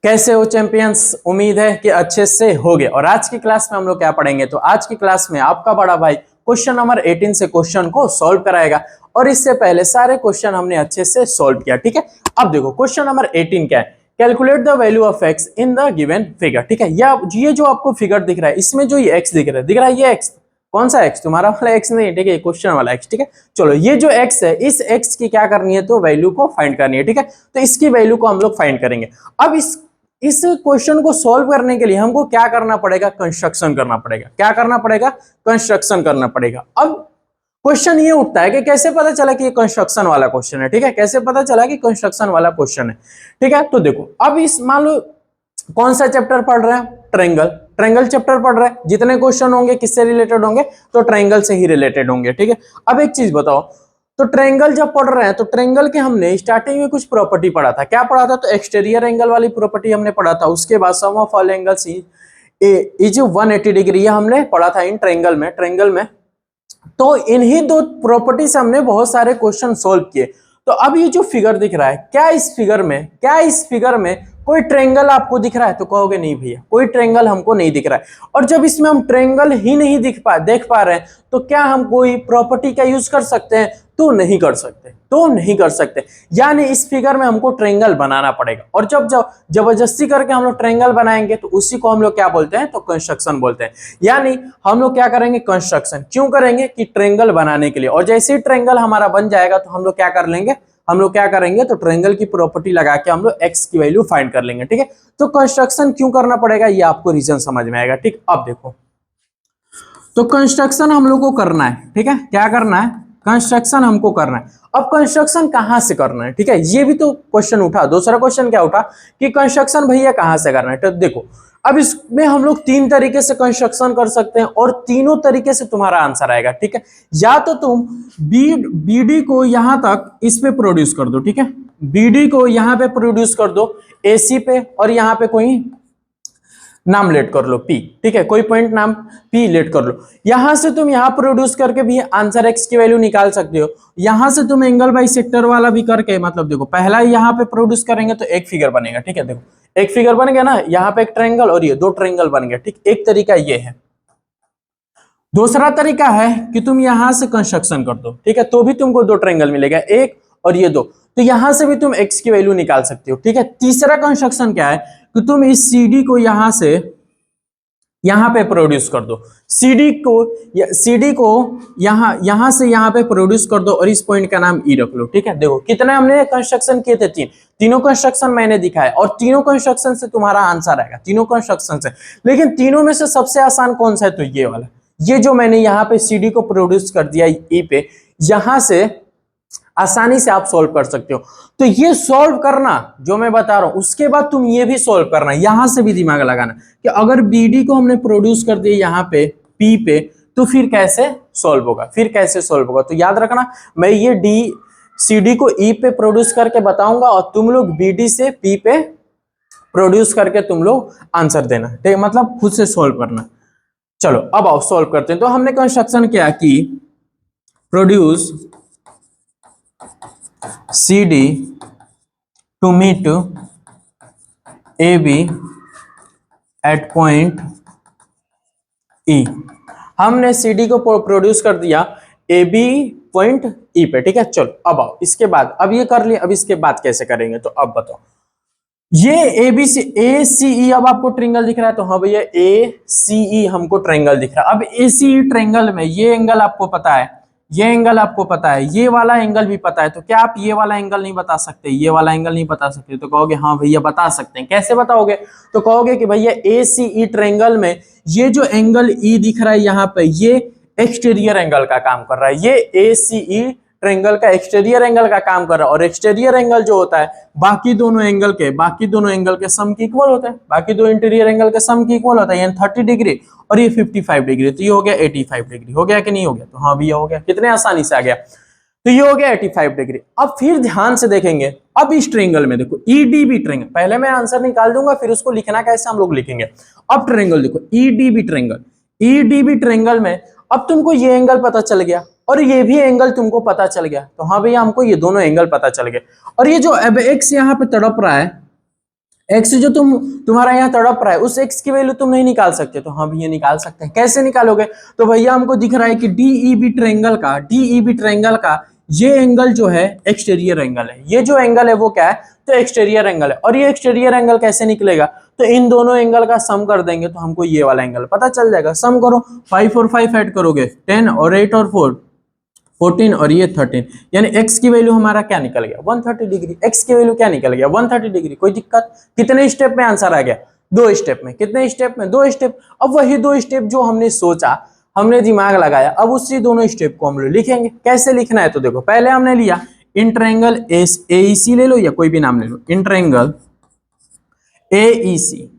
कैसे हो चैंपियंस। उम्मीद है कि अच्छे से होगे। और आज की क्लास में हम लोग क्या पढ़ेंगे, तो आज की क्लास में आपका बड़ा भाई क्वेश्चन नंबर 18 से क्वेश्चन को सॉल्व कराएगा। और इससे पहले सारे क्वेश्चन हमने अच्छे से सॉल्व किया, ठीक है। अब देखो क्वेश्चन नंबर 18 क्या है, calculate the value of x in the given figure, ठीक है। ये जो आपको फिगर दिख रहा है, इसमें जो ये एक्स दिख रहा है ये एक्स कौन सा एक्स, तुम्हारा वाला एक्स नहीं, ठीक है, क्वेश्चन वाला एक्स, ठीक है। चलो ये जो एक्स है, इस एक्स की क्या करनी है, तो वैल्यू को फाइंड करनी है, ठीक है। तो इसकी वैल्यू को हम लोग फाइंड करेंगे। अब इस क्वेश्चन को सॉल्व करने के लिए हमको क्या करना पड़ेगा, कंस्ट्रक्शन करना पड़ेगा। क्या करना पड़ेगा, कंस्ट्रक्शन करना पड़ेगा। अब क्वेश्चन ये उठता है कि कैसे पता चला कि ये कंस्ट्रक्शन वाला क्वेश्चन है, ठीक है। कैसे पता चला कि कंस्ट्रक्शन वाला क्वेश्चन है, ठीक है। तो देखो अब इस मान लो कौन सा चैप्टर पढ़ रहे हैं, ट्रायंगल चैप्टर पढ़ रहे हैं। जितने क्वेश्चन होंगे किससे रिलेटेड होंगे, तो ट्रायंगल से ही रिलेटेड होंगे, ठीक है। अब एक चीज बताओ, तो ट्रायंगल जब पढ़ रहे हैं तो ट्रायंगल के हमने स्टार्टिंग में कुछ प्रॉपर्टी पढ़ा था। क्या पढ़ा था, तो एक्सटीरियर एंगल वाली प्रॉपर्टी हमने पढ़ा था। उसके बाद sum of all angles is 180 degree, ये हमने पढ़ा था इन ट्रायंगल में। तो इन्हीं दो प्रॉपर्टी से हमने बहुत सारे क्वेश्चन सोल्व किए। तो अब ये जो फिगर दिख रहा है, क्या इस फिगर में कोई ट्रायंगल आपको दिख रहा है, तो कहोगे नहीं भैया कोई ट्रायंगल हमको नहीं दिख रहा है। और जब इसमें हम ट्रायंगल ही नहीं देख पा रहे हैं, तो क्या हम कोई प्रॉपर्टी का यूज कर सकते हैं, तो नहीं कर सकते। यानी इस फिगर में हमको ट्रायंगल बनाना पड़ेगा। और जब जबरदस्ती करके हम लोग ट्रायंगल बनाएंगे, तो उसी को हम लोग क्या बोलते हैं, तो कंस्ट्रक्शन बोलते हैं। यानी हम लोग क्या करेंगे, कंस्ट्रक्शन क्यों करेंगे, कि ट्रायंगल बनाने के लिए। और जैसे ही ट्रायंगल हमारा बन जाएगा, तो हम लोग क्या करेंगे, तो ट्रायंगल की प्रॉपर्टी लगा के हम लोग एक्स की वैल्यू फाइंड कर लेंगे, ठीक है। तो कंस्ट्रक्शन क्यों करना पड़ेगा, ये आपको रीजन समझ में आएगा, ठीक। अब देखो, तो कंस्ट्रक्शन हम लोग को करना है, ठीक है। क्या करना है, कंस्ट्रक्शन हमको करना है। अब कंस्ट्रक्शन कहां से करना है, ठीक है, ये भी तो क्वेश्चन उठा। दूसरा क्वेश्चन क्या उठा कि कंस्ट्रक्शन भैया कहां से करना है। तो देखो अब इसमें हम लोग तीन तरीके से कंस्ट्रक्शन कर सकते हैं, और तीनों तरीके से तुम्हारा आंसर आएगा, ठीक है। या तो तुम बीडी को यहां तक इस पे प्रोड्यूस कर दो, ठीक है। बीडी को यहां पे प्रोड्यूस कर दो एसी पे, और यहां पे कोई नाम लेट कर लो पी, ठीक है, कोई पॉइंट नाम पी लेट कर लो। यहां से तुम यहां प्रोड्यूस करके भी आंसर एक्स की वैल्यू निकाल सकते हो। यहां से तुम एंगल बाई सेक्टर वाला भी करके, मतलब देखो पहला यहां पे प्रोड्यूस करेंगे तो एक फिगर बनेगा, ठीक है। देखो एक फिगर बन गया ना, यहाँ पे एक ट्रायंगल और ये दो ट्रायंगल बन गया, ठीक। एक तरीका ये है। दूसरा तरीका है कि तुम यहां से कंस्ट्रक्शन कर दो, ठीक है, तो भी तुमको दो ट्रायंगल मिलेगा, एक और ये दो। तो यहां से भी तुम एक्स की वैल्यू निकाल सकते हो, ठीक है। तीसरा कंस्ट्रक्शन क्या है कि तुम इस सीडी को यहां से यहां पे प्रोड्यूस कर दो, सीडी को यहां से यहां पे प्रोड्यूस कर दो, और इस पॉइंट का नाम ई रख लो, ठीक है। देखो कितने हमने कंस्ट्रक्शन किए थे, तीनों कंस्ट्रक्शन मैंने दिखाया, और तीनों कंस्ट्रक्शन से तुम्हारा आंसर आएगा, तीनों कंस्ट्रक्शन से। लेकिन तीनों में से सबसे आसान कौन सा है, तो ये वाला, ये जो मैंने यहाँ पे सीडी को प्रोड्यूस कर दिया ई पे, यहां से आसानी से आप सॉल्व कर सकते हो। तो ये सॉल्व करना जो मैं बता रहा हूं, उसके बाद तुम ये भी सॉल्व करना, यहां से भी दिमाग लगाना कि अगर बीडी को हमने प्रोड्यूस कर दिया यहाँ पे पी पे, तो फिर कैसे सॉल्व होगा, तो याद रखना, मैं ये डी सीडी को ई पे प्रोड्यूस करके बताऊंगा, और तुम लोग बीडी से पी पे प्रोड्यूस करके तुम लोग आंसर देना, ठीक है, मतलब खुद से सॉल्व करना। चलो अब आओ सॉल्व करते हैं। तो हमने कंस्ट्रक्शन किया कि produce CD to meet AB at point E। हमने CD को प्रोड्यूस कर दिया AB पॉइंट E पे, ठीक है। चलो अब आओ इसके बाद, अब ये कर लिया, अब इसके बाद कैसे करेंगे, तो अब बताओ। ये ACE अब आपको ट्रायंगल दिख रहा है, तो हाँ भैया ACE हमको ट्रायंगल दिख रहा है। अब ACE ट्रायंगल में ये एंगल आपको पता है, ये एंगल आपको पता है, ये वाला एंगल भी पता है, तो क्या आप ये वाला एंगल नहीं बता सकते, ये वाला एंगल नहीं बता सकते, तो कहोगे हाँ भैया बता सकते हैं। कैसे बताओगे, तो कहोगे कि भैया ACE ट्रायंगल में ये जो एंगल E दिख रहा है यहाँ पे, ये एक्सटीरियर एंगल का काम कर रहा है, ये ACE ट्रायंगल का एक्सटीरियर एंगल का काम कर रहा है। और एक्सटीरियर एंगल जो होता है बाकी दोनों एंगल के सम के इक्वल होता है, बाकी दो इंटीरियर एंगल के सम के इक्वल होता है, यानी 30 डिग्री और ये 55 डिग्री, तो ये हो गया 85 डिग्री। हो गया कि नहीं हो गया, तो हाँ भैया हो गया, कितने आसानी से आ गया। तो ये हो गया 85 डिग्री। अब फिर ध्यान से देखेंगे, अब इस ट्रायंगल में देखो EDB ट्रायंगल, पहले मैं आंसर निकाल दूंगा, फिर उसको लिखना कैसे हम लोग लिखेंगे। अब ट्रायंगल देखो EDB ट्रायंगल में अब तुमको ये एंगल पता चल गया, और ये भी एंगल तुमको पता चल गया, तो हाँ भैया हमको ये दोनों एंगल पता चल गए। और ये जो अब एक्स यहाँ पे तड़प रहा है, एक्स जो तुम्हारा यहाँ तड़प रहा है उस एक्स की वैल्यू तुम नहीं निकाल सकते, तो हम ये निकाल सकते हैं। कैसे निकालोगे? तो भैया हमको दिख रहा है कि डीईबी ट्रायंगल का ये एंगल जो है एक्सटीरियर एंगल है, ये जो एंगल है वो क्या है? तो एक्सटीरियर एंगल है। और ये एक्सटीरियर एंगल कैसे निकलेगा? तो इन दोनों एंगल का सम कर देंगे तो हमको ये वाला एंगल पता चल जाएगा। सम करो, 5 और 5 ऐड करोगे 10 और 8 और 4 14 और ये 13, यानी x की वैल्यू हमारा क्या निकल गया? 130 डिग्री। x की वैल्यू क्या निकल गया? 130 डिग्री। कोई दिक्कत? कितने स्टेप में आंसर आ गया? 2 स्टेप में। कितने स्टेप में? 2 स्टेप। अब वही 2 स्टेप जो हमने सोचा, हमने दिमाग लगाया, अब उसी दोनों स्टेप को हम लोग लिखेंगे। कैसे लिखना है? तो देखो, पहले हमने लिया इन ट्रायंगल एईसी, ले लो या कोई भी नाम ले लो, in triangle AEC,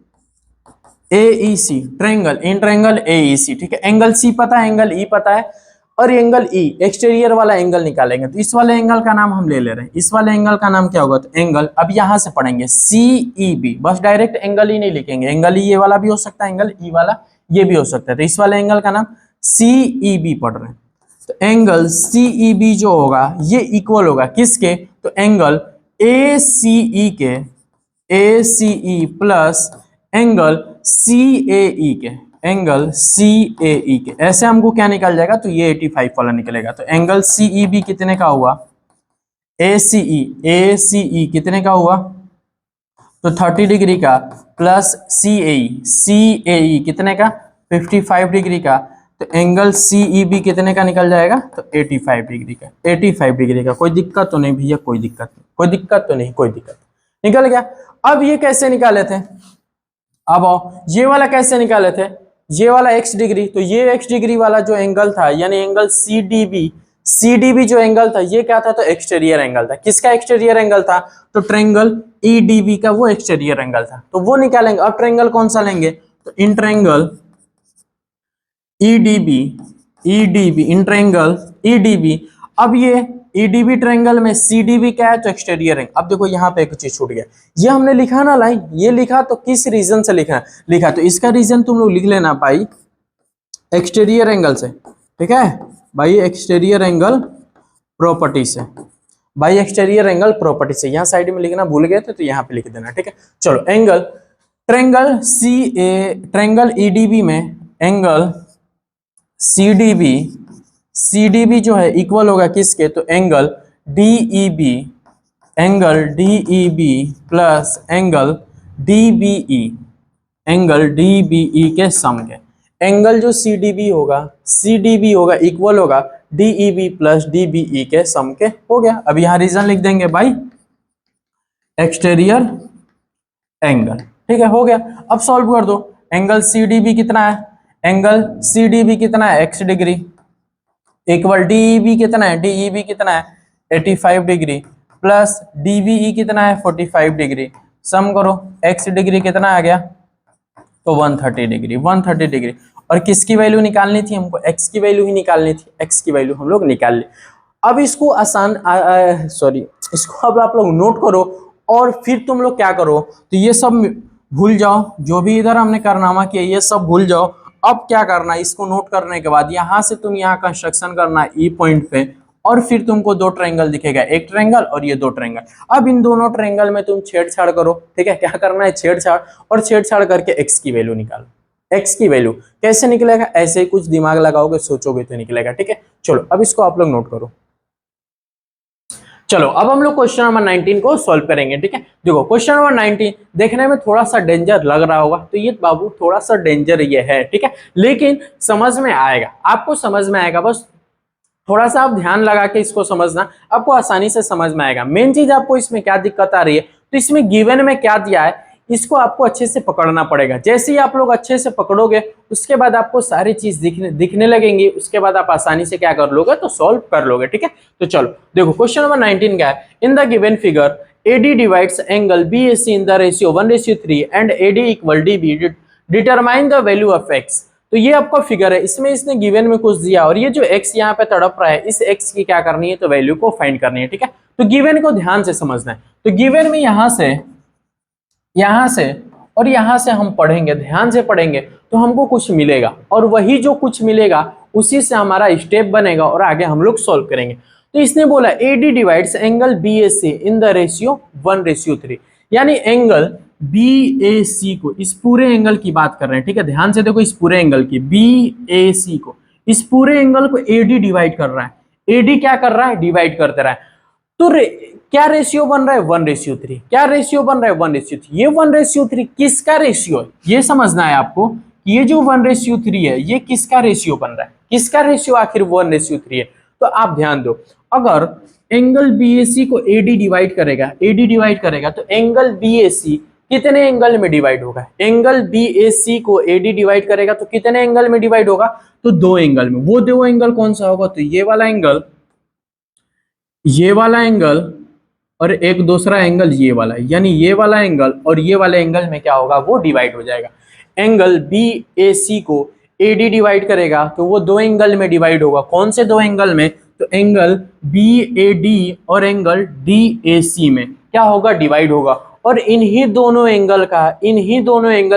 AEC triangle, in triangle AEC, ठीक है। एंगल सी पता है, एंगल ई पता है, और एंगल ई एक्सटीरियर वाला एंगल निकालेंगे। तो इस वाले एंगल का नाम हम ले ले रहे हैं, इस वाले एंगल का नाम क्या होगा? तो एंगल, अब यहां से पढ़ेंगे सीईबी, बस डायरेक्ट एंगल ही नहीं लिखेंगे, एंगल ई ये वाला भी हो सकता है, एंगल ई वाला ये भी हो सकता है। तो इस वाले एंगल का नाम सीईबी पढ़ रहे हैं। तो एंगल सीईबी जो होगा ये इक्वल होगा किसके? तो एंगल एसीई के, एसीई प्लस एंगल सीएई के, एंगल सीएई के। ऐसे हमको क्या निकल जाएगा? तो ये 85 वाला निकलेगा। तो एंगल सीईबी कितने का हुआ? एसीई कितने का हुआ? तो 30 डिग्री का, प्लस सीएई कितने का? 55 डिग्री का। तो एंगल सीईबी कितने का निकल जाएगा? तो 85 डिग्री का, 85 डिग्री का। कोई दिक्कत तो नहीं भैया? कोई दिक्कत नहीं, कोई दिक्कत तो नहीं, कोई दिक्कत निकल गया। अब ये कैसे निकाले थे? अब आओ, ये वाला कैसे निकाले थे? ये वाला x डिग्री, तो ये x डिग्री वाला जो एंगल था, यानी एंगल सीडीबी जो एंगल था, ये क्या था? तो एक्सटीरियर एंगल था। किसका एक्सटीरियर एंगल था? तो ट्रायंगल ईडीबी का वो एक्सटीरियर एंगल था, तो वो निकालेंगे। अब ट्रायंगल कौन सा लेंगे? तो in triangle EDB, in triangle EDB. अब ये ईडीबी ट्रायंगल में सीडीबी क्या है? तो एक्सटीरियर एंगल। अब देखो यहाँ पे एक चीज छूट गया, ये हमने लिखा ना लाइन, ये लिखा तो किस रीजन से लिखा तो इसका रीजन तुम लोग लिख लेना भाई, एक्सटीरियर एंगल से, ठीक है भाई, एक्सटीरियर एंगल प्रॉपर्टी से, भाई एक्सटीरियर एंगल प्रॉपर्टी से। यहाँ साइड में लिखना भूल गए थे तो यहाँ पे लिख देना, ठीक है। चलो, एंगल ट्रायंगल ट्रायंगल ईडीबी में एंगल सीडीबी जो है इक्वल होगा किसके? तो angle DEB, plus angle DBE, के सम के। एंगल जो सीडीबी होगा इक्वल होगा डीईबी प्लस डीबीई के सम के। हो गया। अब यहाँ रीजन लिख देंगे भाई, एक्सटीरियर एंगल, ठीक है, हो गया। अब सॉल्व कर दो। एंगल सीडीबी कितना है? एंगल सीडीबी कितना है? x डिग्री, इक्वल डीईबी कितना है? डीईबी कितना है? 85 डिग्री, प्लस डीबीई कितना है? 45 डिग्री। सम करो, x डिग्री कितना आ गया? तो 130 डिग्री, 130 डिग्री। और किसकी वैल्यू निकालनी थी हमको? x की वैल्यू ही निकालनी थी, x की वैल्यू हम लोग निकाल ली। अब इसको इसको अब आप लोग नोट करो, और फिर तुम लोग क्या करो, तो ये सब भूल जाओ, जो भी इधर हमने कारनामा किया ये सब भूल जाओ। अब क्या करना है, इसको नोट करने के बाद यहाँ से तुम यहाँ कंस्ट्रक्शन करना है ई पॉइंट पे, और फिर तुमको 2 ट्रायंगल दिखेगा, एक ट्रायंगल और ये 2 ट्रायंगल। अब इन दोनों ट्रायंगल में तुम छेड़छाड़ करो, ठीक है। क्या करना है? छेड़छाड़, और छेड़छाड़ करके x की वैल्यू निकालो। x की वैल्यू कैसे निकलेगा? ऐसे ही कुछ दिमाग लगाओगे, सोचोगे तो निकलेगा, ठीक है। चलो, अब इसको आप लोग नोट करो। चलो, अब हम लोग क्वेश्चन नंबर 19 को सॉल्व करेंगे, ठीक है। देखो, क्वेश्चन नंबर 19 देखने में थोड़ा सा डेंजर लग रहा होगा, तो ये बाबू थोड़ा सा डेंजर ये है, ठीक है, लेकिन समझ में आएगा, आपको समझ में आएगा। बस थोड़ा सा आप ध्यान लगा के इसको समझना, आपको आसानी से समझ में आएगा। मेन चीज आपको इसमें क्या दिक्कत आ रही है, तो इसमें गिवन में क्या दिया है, इसको आपको अच्छे से पकड़ना पड़ेगा। जैसे ही आप लोग अच्छे से पकड़ोगे, उसके बाद आपको सारी चीज दिखने लगेंगी, उसके बाद आप आसानी से क्या कर लोगे, तो सॉल्व कर लोगे, ठीक है। तो चलो देखो, क्वेश्चन नंबर 19 क्या है। In the given figure AD divides angle BAC in the ratio 1:3 and AD equal DB, determine the value of x। तो ये आपका फिगर है, इसमें इसने गिवन में कुछ दिया, और ये जो x यहाँ पे तड़प रहा है, इस x की क्या करनी है, तो वैल्यू को फाइंड करनी है, ठीक है। तो गिवन को ध्यान से समझना है। तो गिवन में यहाँ से और यहाँ से हम पढ़ेंगे, ध्यान से पढ़ेंगे, तो हमको कुछ मिलेगा, और वही जो कुछ मिलेगा उसी से हमारा स्टेप बनेगा, और आगे हम लोग सॉल्व करेंगे। तो इसने बोला AD divides angle BAC in the ratio 1:3, यानी एंगल बी ए सी को, इस पूरे एंगल की बात कर रहे हैं, ठीक है, ध्यान से देखो, इस पूरे एंगल की, बी ए सी को, इस पूरे एंगल को एडी डिवाइड कर रहा है, एडी क्या कर रहा है, डिवाइड करते रहा है। तो क्या रेशियो बन रहा है, 1:3। क्या रेशियो बन रहा है, 1:3। ये 1:3 किसका रेशियो है, ये समझना है आपको कि ये जो 1:3 है ये किसका रेशियो बन रहा है, किसका रेशियो आखिर 1:3 है। तो आप ध्यान दो, अगर एंगल बीएसी को एडी डिवाइड करेगा, एडी डिवाइड करेगा, तो एंगल बीएसी कितने एंगल में डिवाइड होगा, एंगल बीएसी को एडी डिवाइड करेगा तो कितने एंगल में डिवाइड होगा, तो 2 एंगल में। वो 2 एंगल कौन सा होगा, तो ये वाला एंगल, ये वाला एंगल, और एक दूसरा एंगल ये वाला, यानी ये वाला एंगल और ये वाले एंगल में क्या होगा, वो डिवाइड हो जाएगा। एंगल बी ए सी को एडी डिवाइड करेगा तो वो 2 एंगल में डिवाइड होगा। कौन से 2 एंगल में, तो एंगल बी ए डी और एंगल डी ए सी में क्या होगा, डिवाइड होगा। और इन्हीं दोनों एंगल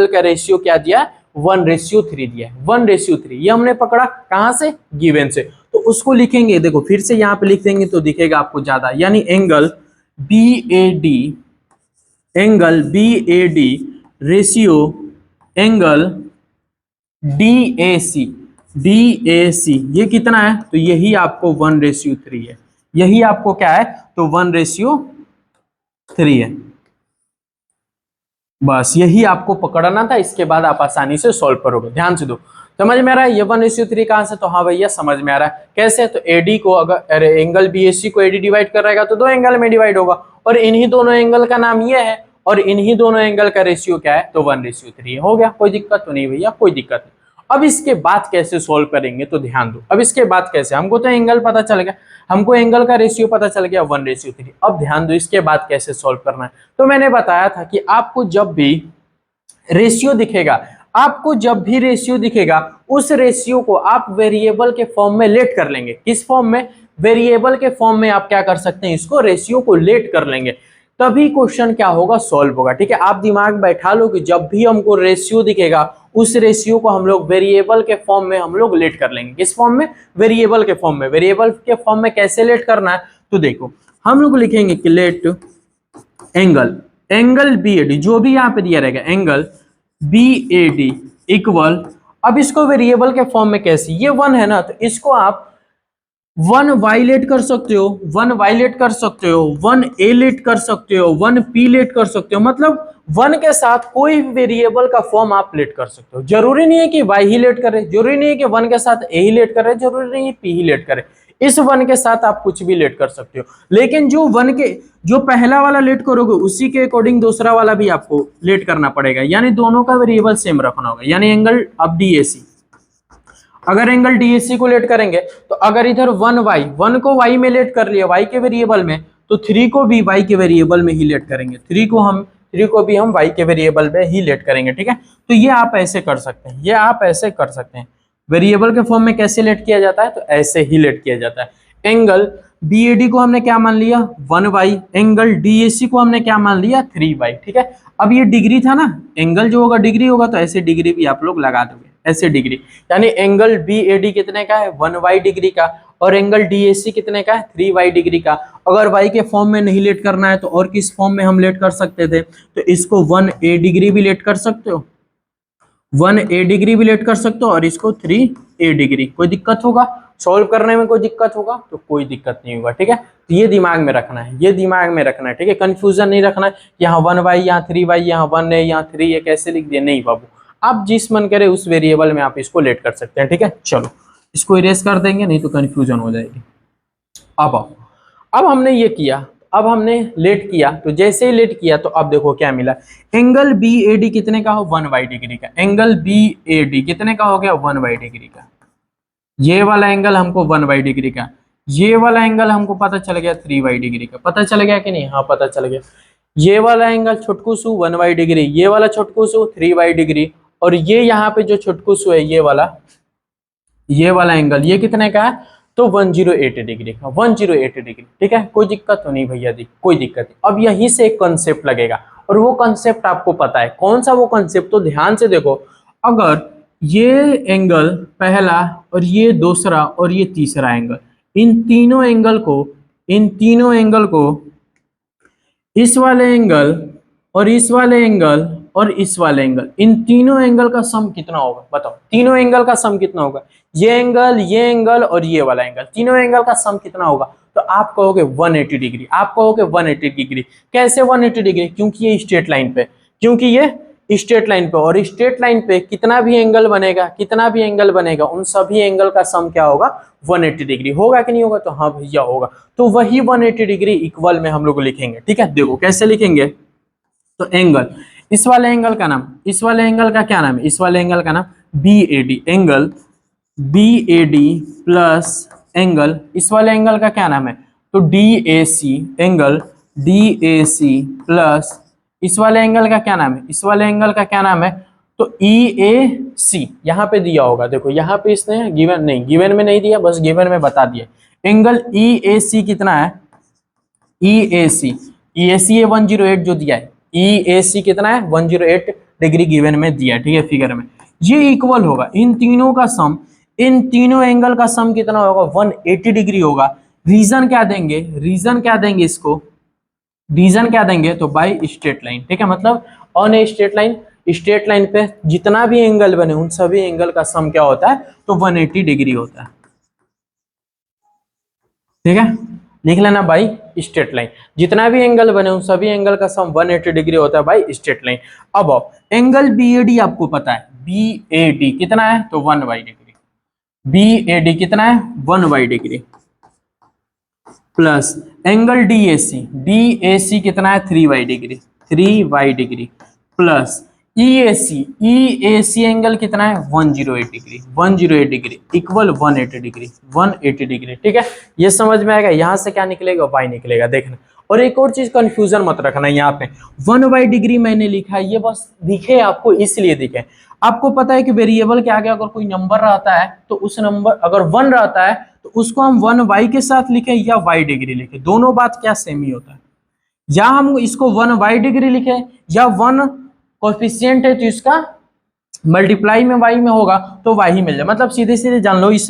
का रेशियो क्या दिया, 1:3 दिया, 1:3। ये हमने पकड़ा कहां से, गिवन से। तो उसको लिखेंगे, देखो फिर से यहाँ पे लिख देंगे तो दिखेगा आपको ज्यादा, यानी angle B A D ratio angle D A C ये कितना है, तो यही आपको 1:3 है, यही आपको क्या है, तो 1:3 है। बस यही आपको पकड़ना था, इसके बाद आप आसानी से सॉल्व करोगे। ध्यान से दो, समझ में आ रहा है ये 1:3 कहां से, तो हाँ भैया समझ में आ रहा है। कैसे, तो एडी को, अगर एंगल बीएससी को एडी डिवाइड कर रहेगा तो 2 एंगल में डिवाइड होगा, और इन्हीं दोनों एंगल का नाम ये है, और इन्हीं दोनों एंगल का रेशियो क्या है, तो 1:3 हो गया। कोई दिक्कत तो नहीं भैया, कोई दिक्कत नहीं। अब इसके बाद कैसे सोल्व करेंगे, तो ध्यान दो, अब इसके बाद कैसे, हमको तो एंगल पता चल गया, हमको एंगल का रेशियो पता चल गया 1:3। अब ध्यान दो इसके बाद कैसे सोल्व करना है। तो मैंने बताया था कि आपको जब भी रेशियो दिखेगा, आपको जब भी रेशियो दिखेगा, उस रेशियो को आप वेरिएबल के फॉर्म में लेट कर लेंगे। किस फॉर्म में, वेरिएबल के फॉर्म में आप क्या कर सकते हैं, इसको रेशियो को लेट कर लेंगे, तभी क्वेश्चन क्या होगा, सॉल्व होगा। ठीक है, आप दिमाग बैठा लो कि जब भी हमको रेशियो दिखेगा, उस रेशियो को हम लोग वेरिएबल के फॉर्म में हम लोग लेट कर लेंगे। किस फॉर्म में, वेरिएबल के फॉर्म में। वेरिएबल के फॉर्म में कैसे लेट करना है, तो देखो हम लोग लिखेंगे कि let angle B A D, जो भी यहाँ पे दिया रहेगा angle B A D equal, अब इसको वेरिएबल के फॉर्म में कैसे, ये 1 है ना, तो इसको आप 1 वाई लेट कर सकते हो, 1 वाई लेट कर सकते हो, 1 ए लेट कर सकते हो, 1 पी लेट कर सकते हो, मतलब 1 के साथ कोई वेरिएबल का फॉर्म आप लेट कर सकते हो। जरूरी नहीं है कि वाई ही लेट करे, जरूरी नहीं है कि 1 के साथ ए ही लेट करे, जरूरी नहीं है पी ही लेट करे। इस 1 के साथ आप कुछ भी लेट कर सकते हो, लेकिन जो 1 के जो पहला वाला लेट करोगे उसी के अकॉर्डिंग दूसरा वाला भी आपको लेट करना पड़ेगा, यानी दोनों का वेरिएबल सेम रखना होगा। यानी एंगल अब डीएसी, अगर एंगल डीएसी को लेट करेंगे तो अगर इधर 1 को वाई में लेट कर लिया, वाई के वेरिएबल में, तो 3 को भी वाई के वेरिएबल में ही लेट करेंगे, 3 को भी हम वाई के वेरिएबल में ही लेट करेंगे। ठीक है, तो ये आप ऐसे कर सकते हैं, ये आप ऐसे कर सकते हैं। वेरिएबल के फॉर्म में कैसे लेट किया जाता है, तो ऐसे ही लेट किया जाता है। एंगल बीएडी को हमने क्या मान लिया, 1y, एंगल डीएसी को हमने क्या मान लिया, 3y। ठीक है, अब ये डिग्री था ना, एंगल जो होगा डिग्री होगा, तो ऐसे डिग्री भी आप लोग लगा दोगे, ऐसे डिग्री, यानी एंगल बीएडी कितने का है, 1y डिग्री का, और एंगल डीएसी कितने का है, 3y डिग्री का। अगर y के फॉर्म में नहीं लेट करना है तो और किस फॉर्म में हम लेट कर सकते थे, तो इसको 1a डिग्री भी लेट कर सकते हो, 1a डिग्री भी लेट कर सकते हो, और इसको 3a डिग्री। कोई दिक्कत होगा सॉल्व करने में, कोई दिक्कत होगा, तो कोई दिक्कत नहीं होगा। ठीक है, तो ये दिमाग में रखना है, ये दिमाग में रखना है। ठीक है, कंफ्यूजन नहीं रखना है, यहाँ 1y, यहाँ 3y, यहाँ 1a, यहाँ 3a कैसे लिख दिए, नहीं बाबू, आप जिस मन करे उस वेरिएबल में आप इसको लेट कर सकते हैं। ठीक है, चलो इसको इरेज कर देंगे, नहीं तो कंफ्यूजन हो जाएगी। अब हमने ये किया, अब हमने लेट किया, तो जैसे ही लेट किया तो अब देखो क्या मिला, एंगल बी ए डी कितने का हो, 1y डिग्री का। एंगल बी ए डी कितने का हो गया, 1y डिग्री का। ये वाला एंगल हमको 1y डिग्री का, ये वाला एंगल हमको पता चल गया 3y डिग्री का। पता चल गया कि नहीं, हाँ पता चल गया। ये वाला एंगल छोटकूसू 1y डिग्री, ये वाला छोटकूसू 3y डिग्री, और ये यहाँ पे जो छोटकूसू है ये वाला एंगल ये कितने का है, तो 108 डिग्री का, 108 डिग्री। ठीक है, कोई दिक्कत तो नहीं भैया दी, कोई दिक्कत नहीं। अब यहीं से एक कॉन्सेप्ट लगेगा, और वो कॉन्सेप्ट आपको पता है कौन सा वो कॉन्सेप्ट, तो ध्यान से देखो, अगर ये एंगल पहला और ये दूसरा और ये तीसरा एंगल, इन तीनों एंगल को इस वाले एंगल और इस वाले एंगल और इस वाले एंगल, इन तीनों एंगल का सम कितना होगा बताओ, तीनों एंगल का सम कितना होगा, ये एंगल और ये वाला एंगल, तीनों एंगल का सम कितना होगा, तो आप कहोगे 180 डिग्री, आप कहोगे 180 डिग्री। कैसे 180 डिग्री, क्योंकि ये स्ट्रेट लाइन पे, क्योंकि ये स्ट्रेट लाइन पे, और स्ट्रेट लाइन पे कितना भी एंगल बनेगा, कितना भी एंगल बनेगा, उन सभी एंगल का सम क्या होगा, 180 डिग्री होगा कि नहीं होगा, तो हाँ भैया होगा। तो वही 180 डिग्री इक्वल में हम लोग लिखेंगे, ठीक है। देखो कैसे लिखेंगे, तो एंगल, इस वाले एंगल का नाम, इस वाले एंगल का क्या नाम है, इस वाले एंगल का नाम B A D, angle B A D plus angle, इस वाले एंगल का क्या नाम है, तो D A C, angle D A C plus इस वाले एंगल का क्या नाम है, इस वाले एंगल का क्या नाम है, तो ई ए सी। यहाँ पे दिया होगा, देखो यहाँ पे इसने गिवन नहीं, गिवन में नहीं दिया, बस गिवन में बता दिया। एंगल ई ए सी कितना है, ई ए सी, ई ए सी है 108 जो दिया है, ई ए सी कितना है 108 डिग्री गिवन में दिया है, ठीक है, फिगर में। ये इक्वल होगा इन तीनों का सम, इन तीनों एंगल का सम कितना होगा, 180 डिग्री होगा। रीजन क्या देंगे, रीजन क्या देंगे इसको, रीजन क्या देंगे, तो बाई स्ट्रेट लाइन, ठीक है, मतलब on a straight line, straight line पे जितना भी एंगल बने उन सभी एंगल का सम क्या होता है, तो 180 डिग्री होता है, ठीक है। लिख लेना बाई स्ट्रेट लाइन, जितना भी एंगल बने उन सभी एंगल का सम 180 डिग्री होता है बाई स्ट्रेट लाइन। अब एंगल बी ए डी आपको पता है, बी ए डी कितना है, तो 1 डिग्री, बी ए डी कितना है 1 degree plus angle D A C कितना है 3 degree, 3 degree plus E A C angle कितना है 108 degree, 108 degree equal 180 degree, 180 degree, ठीक है। ये समझ में आएगा, यहां से क्या निकलेगा, वाई निकलेगा, देखना। और एक और चीज कंफ्यूजन मत रखना, यहाँ पे 1 डिग्री मैंने लिखा है, ये बस दिखे आपको इसलिए दिखे। आपको पता है कि वेरिएबल के आगे अगर कोई नंबर रहता है तो उस नंबर अगर 1 रहता है तो उसको हम 1 के साथ लिखें या वाई डिग्री लिखें, दोनों बात क्या सेम ही होता है। या हम इसको 1 डिग्री लिखें या 1 कोफिशिएंट है तो इसका मल्टीप्लाई में वाई में होगा तो वाई ही मिल जाए, मतलब सीधे सीधे जान लो, इस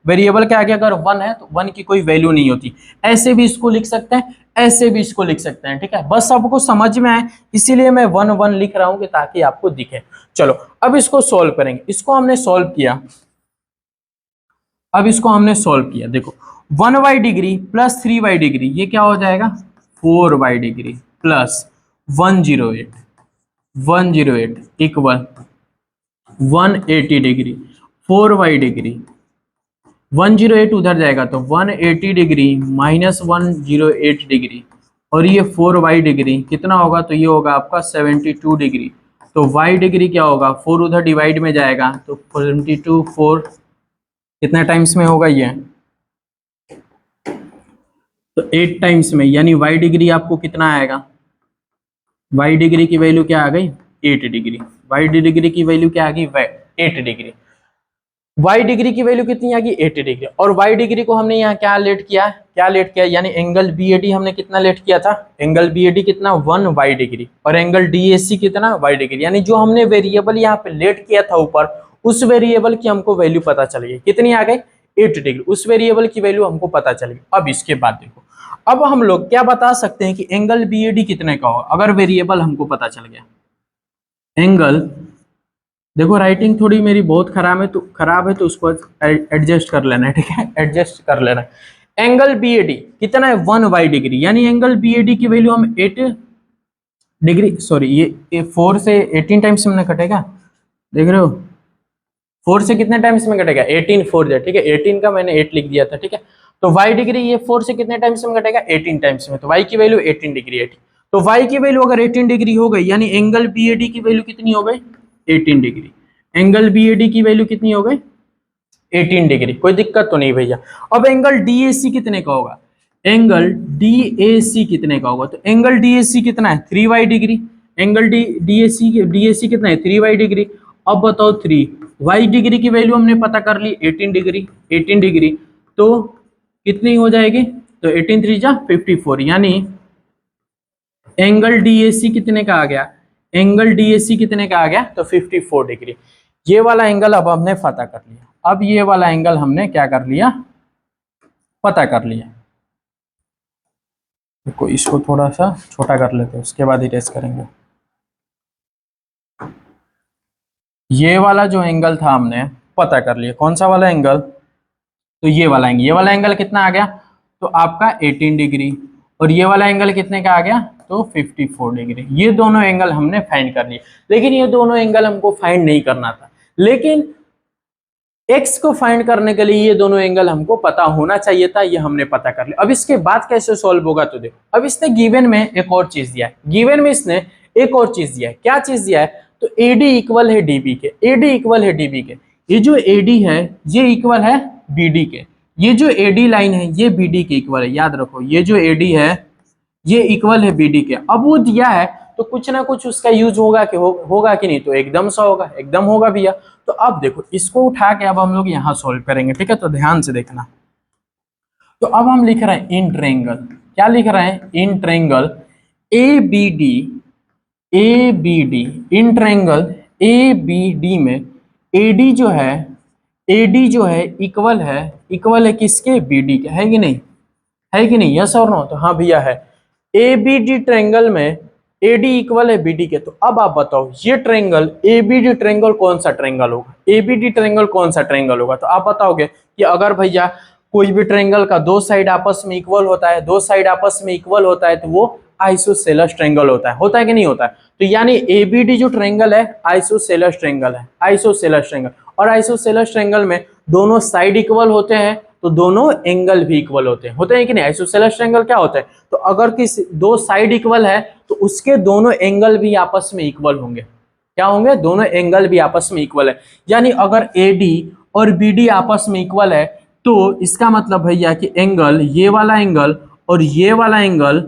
वेरिएबल के आगे अगर 1 है तो 1 की कोई वैल्यू नहीं होती। ऐसे भी इसको लिख सकते हैं, ऐसे भी इसको लिख सकते हैं, ठीक है। बस आपको समझ में आए इसीलिए मैं 1 लिख रहा हूं कि ताकि आपको दिखे। चलो अब इसको सॉल्व करेंगे, इसको हमने सॉल्व किया, अब इसको हमने सॉल्व किया, देखो 1 डिग्री प्लस 3 डिग्री ये क्या हो जाएगा 4 degree plus 108, 108 equal 180 degree, 4 degree, 108 उधर जाएगा तो 180 डिग्री माइनस 108 डिग्री, और ये 4 डिग्री कितना होगा, तो ये होगा आपका 72 डिग्री। तो y डिग्री क्या होगा, 4 उधर डिवाइड में जाएगा तो 72 4 कितने टाइम्स में होगा ये, तो 8 टाइम्स में, यानी y डिग्री आपको कितना आएगा, y डिग्री की वैल्यू क्या आ गई 8 डिग्री, y डिग्री की वैल्यू क्या आ गई 8 डिग्री, y डिग्री की वैल्यू कितनी आ गई 80 डिग्री। और y डिग्री को हमने यहाँ क्या लेट किया, क्या लेट किया, यानी एंगल BAD हमने कितना लेट किया था, एंगल BAD कितना 1 डिग्री, और एंगल DAC कितना y डिग्री, यानी जो हमने वेरिएबल यहाँ पे लेट किया था ऊपर उस वेरिएबल की हमको वैल्यू पता चल गई, कितनी आ गई 8 डिग्री, उस वेरिएबल की वैल्यू हमको पता चल गई। अब इसके बाद देखो, अब हम लोग क्या बता सकते हैं कि एंगल BAD कितने का होगा, अगर वेरिएबल हमको पता चल गया। एंगल, देखो राइटिंग थोड़ी मेरी बहुत खराब है तो उसको एडजस्ट कर लेना है, ठीक है, एडजस्ट कर लेना है। एंगल BAD कितना है 1 डिग्री, यानी एंगल BAD की वैल्यू हम 8 डिग्री, सॉरी ये 4 से 18 टाइम्स में कटेगा, देख रहे हो 4 से कितने टाइम्स में कटेगा 18 4 दे, ठीक है, 18 का मैंने 8 लिख दिया था, ठीक है। तो y डिग्री ये 4 से कितने टाइम्स में कटेगा 18 टाइम्स में, तो y की वैल्यू 18 डिग्री, 18, तो y की वैल्यू अगर 18 डिग्री हो गई यानी एंगल BAD की वैल्यू कितनी हो गई 18 डिग्री, एंगल BAD की वैल्यू कितनी हो गई 18 डिग्री, कोई दिक्कत तो नहीं भैया। अब एंगल DAC कितने का होगा, एंगल DAC कितने का होगा, तो एंगल DAC कितना है 3 डिग्री, एंगल DAC कितना है 3 डिग्री। अब बताओ 3 डिग्री की वैल्यू हमने पता कर ली 18 डिग्री, 18 डिग्री तो कितनी हो जाएगी, तो 18 3 जा 54, यानी एंगल DAC कितने का आ गया, एंगल DAC कितने का आ गया, तो 54 डिग्री। ये वाला एंगल अब हमने पता कर लिया, अब ये वाला एंगल हमने क्या कर लिया, पता कर लिया। देखो इसको थोड़ा सा छोटा कर लेते हैं उसके बाद इरेज करेंगे। ये वाला जो एंगल था हमने पता कर लिया, कौन सा वाला एंगल, तो ये वाला एंगल कितना आ गया, तो आपका 18 डिग्री, और ये वाला एंगल कितने का आ गया, तो 54 डिग्री। ये दोनों एंगल हमने फाइंड कर लिए, लेकिन ये दोनों एंगल हमको फाइंड नहीं करना था, लेकिन एक्स को फाइंड करने के लिए ये दोनों एंगल हमको पता होना चाहिए था, ये हमने पता कर लिया। अब इसके बाद कैसे सॉल्व होगा, तो देखो अब इसने गिवन में एक और चीज दिया है, गिवन में इसने एक और चीज दिया है, क्या चीज दिया है, तो एडी इक्वल है डीबी के, एडी इक्वल है डीबी के, ये जो एडी है ये इक्वल है बीडी के, ये जो एडी लाइन है ये बीडी के इक्वल है, याद रखो ये जो एडी है ये इक्वल है बीडी के। अब वो दिया है तो कुछ ना कुछ उसका यूज होगा कि होगा कि नहीं, तो एकदम सा होगा, एकदम होगा भैया। तो अब देखो इसको उठा के अब हम लोग यहाँ सॉल्व करेंगे, ठीक है, तो ध्यान से देखना। तो अब हम लिख रहे हैं इन ट्रायंगल, क्या लिख रहे हैं, in triangle A B D, A B D, in triangle A B D में एडी जो है, एडी जो है इक्वल है किसके, बीडी के, है कि नहीं, है कि नहीं, यस और नो, तो हाँ भैया है। ए बी डी ट्रायंगल में एडी इक्वल है बीडी के, तो अब आप बताओ ये ट्रायंगल एबीडी ट्रायंगल कौन सा ट्रायंगल होगा, एबीडी ट्रायंगल कौन सा ट्रायंगल होगा, तो आप बताओगे कि अगर भैया कोई भी ट्रायंगल का दो साइड आपस में इक्वल होता है, दो साइड आपस में इक्वल होता है, तो वो आइसोसेलेस ट्रायंगल होता है कि नहीं होता है, तो यानी एबीडी जो ट्रायंगल है आइसोसेलेस ट्रायंगल है, आइसोसेलेस ट्रायंगल, और आइसोसेलेस ट्रायंगल में दोनों साइड इक्वल होते हैं तो दोनों एंगल भी इक्वल होते हैं कि नहीं। आइसोसेलेस ट्रायंगल क्या होता है, तो अगर किसी दो साइड इक्वल है तो उसके दोनों एंगल भी आपस में इक्वल होंगे, क्या होंगे, दोनों एंगल भी आपस में इक्वल है। यानी अगर एडी और बीडी आपस में इक्वल है तो इसका मतलब भैया कि एंगल, ये वाला एंगल और ये वाला एंगल,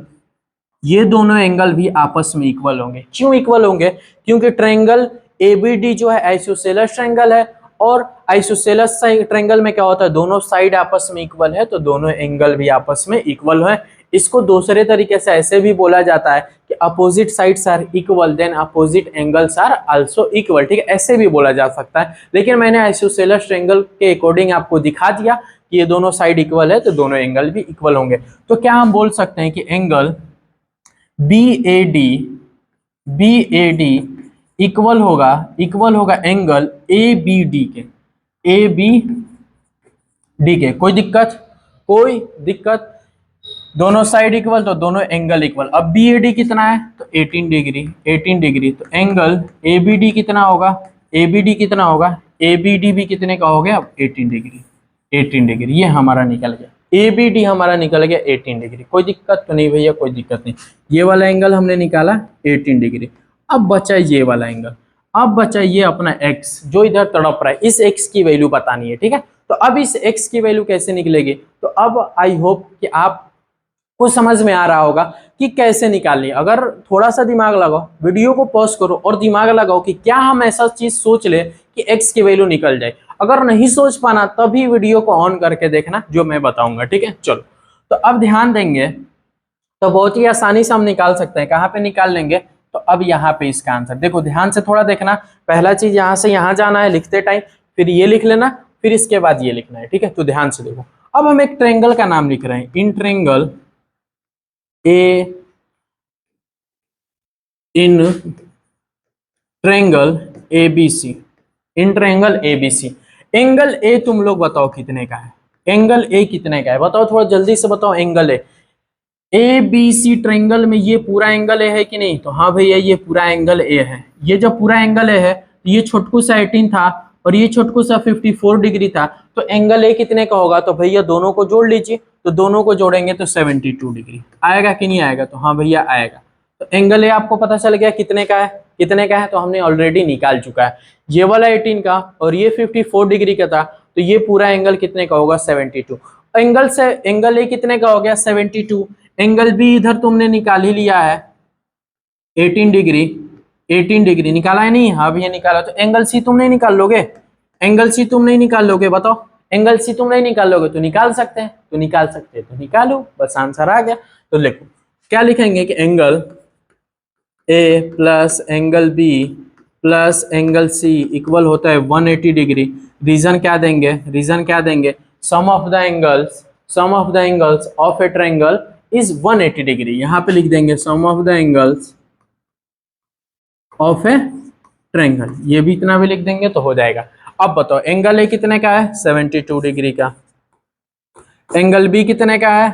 ये दोनों एंगल भी आपस में इक्वल होंगे। क्यों इक्वल होंगे, क्योंकि ट्रायंगल एबीडी जो है आइसोसेलेस ट्रायंगल है, और आइसोसेलेस ट्रायंगल में क्या होता है, दोनों साइड आपस में इक्वल है तो दोनों एंगल भी आपस में इक्वल है। इसको दूसरे तरीके से ऐसे भी बोला जाता है कि opposite sides are equal then opposite angles are also equal, ठीक है, ऐसे भी बोला जा सकता है। लेकिन मैंने आइसोसेलेस ट्रायंगल के अकॉर्डिंग आपको दिखा दिया कि ये दोनों साइड इक्वल है तो दोनों एंगल भी इक्वल होंगे। तो क्या हम बोल सकते हैं कि angle B A D equal होगा एंगल ए बी डी के, ए बी डी के। कोई दिक्कत, दोनों साइड इक्वल तो दोनों एंगल इक्वल। अब बी ए डी कितना है, तो 18 डिग्री, तो एंगल ए बी डी कितना होगा, ए बी डी कितना होगा, ए बी डी भी कितने का हो गया, अब 18 डिग्री, ये हमारा निकल गया, ए बी डी हमारा निकल गया 18 डिग्री। कोई दिक्कत तो नहीं भैया, कोई दिक्कत नहीं। ये वाला एंगल हमने निकाला 18 डिग्री। अब बचा ये वाला एंगल, अब बचा ये अपना x जो इधर तड़प रहा है, इस x की वैल्यू बतानी है, ठीक है। तो अब इस x की वैल्यू कैसे निकलेगी, तो अब आई होप कि आप को समझ में आ रहा होगा कि कैसे निकालनी है। अगर थोड़ा सा दिमाग लगाओ, वीडियो को पॉज करो और दिमाग लगाओ कि क्या हम ऐसा चीज सोच ले कि x की वैल्यू निकल जाए। अगर नहीं सोच पाना तभी वीडियो को ऑन करके देखना जो मैं बताऊंगा, ठीक है। चलो तो अब ध्यान देंगे तो बहुत ही आसानी से हम निकाल सकते हैं। कहाँ पे निकाल लेंगे, तो अब यहाँ पे इसका आंसर देखो, ध्यान से थोड़ा देखना। पहला चीज यहाँ से यहाँ जाना है लिखते टाइम, फिर ये लिख लेना, फिर इसके बाद ये लिखना है, ठीक है। तो ध्यान से देखो, अब हम एक ट्रायंगल का नाम लिख रहे हैं, in triangle ABC, in triangle ABC. Angle A तुम लोग बताओ कितने का है, एंगल ए कितने का है बताओ, थोड़ा जल्दी से बताओ। Angle A B C triangle में ये पूरा एंगल ए है कि नहीं, तो हाँ भैया ये पूरा एंगल ए है। ये जब पूरा एंगल ए है तो ये छोटकू सा 18 था और ये छोटकू सा 54 डिग्री था, तो एंगल ए कितने का होगा, तो भैया दोनों को जोड़ लीजिए, तो दोनों को जोड़ेंगे तो 72 डिग्री आएगा कि नहीं आएगा, तो हाँ भैया आएगा। तो एंगल ए आपको पता चल गया कितने का है, कितने का है, तो हमने ऑलरेडी निकाल चुका है। ये वाला 18 का और ये 54 डिग्री का था, तो ये पूरा एंगल कितने का होगा, 72। एंगल ए कितने का हो गया, 72। एंगल बी इधर तुमने निकाल ही लिया है 18 डिग्री, 18 डिग्री निकाला है नहीं, हाँ भैया निकाला। तो एंगल सी तुम नहीं निकाल लोगे, एंगल सी तुम नहीं निकाल लोगे, बताओ एंगल सी तुम नहीं निकाल लोगे तो निकाल सकते हैं, तो निकाल सकते हैं तो निकालो, बस आंसर आ गया। तो लिखो क्या लिखेंगे कि angle A plus angle B plus angle C equal होता है 180 डिग्री। रीजन क्या देंगे, sum of the angles of a triangle is 180 degree. यहां पे लिख देंगे sum of the angles of a triangle, ये भी इतना भी लिख देंगे तो हो जाएगा। अब बताओ एंगल ए कितने का है 72 डिग्री का, एंगल बी कितने का है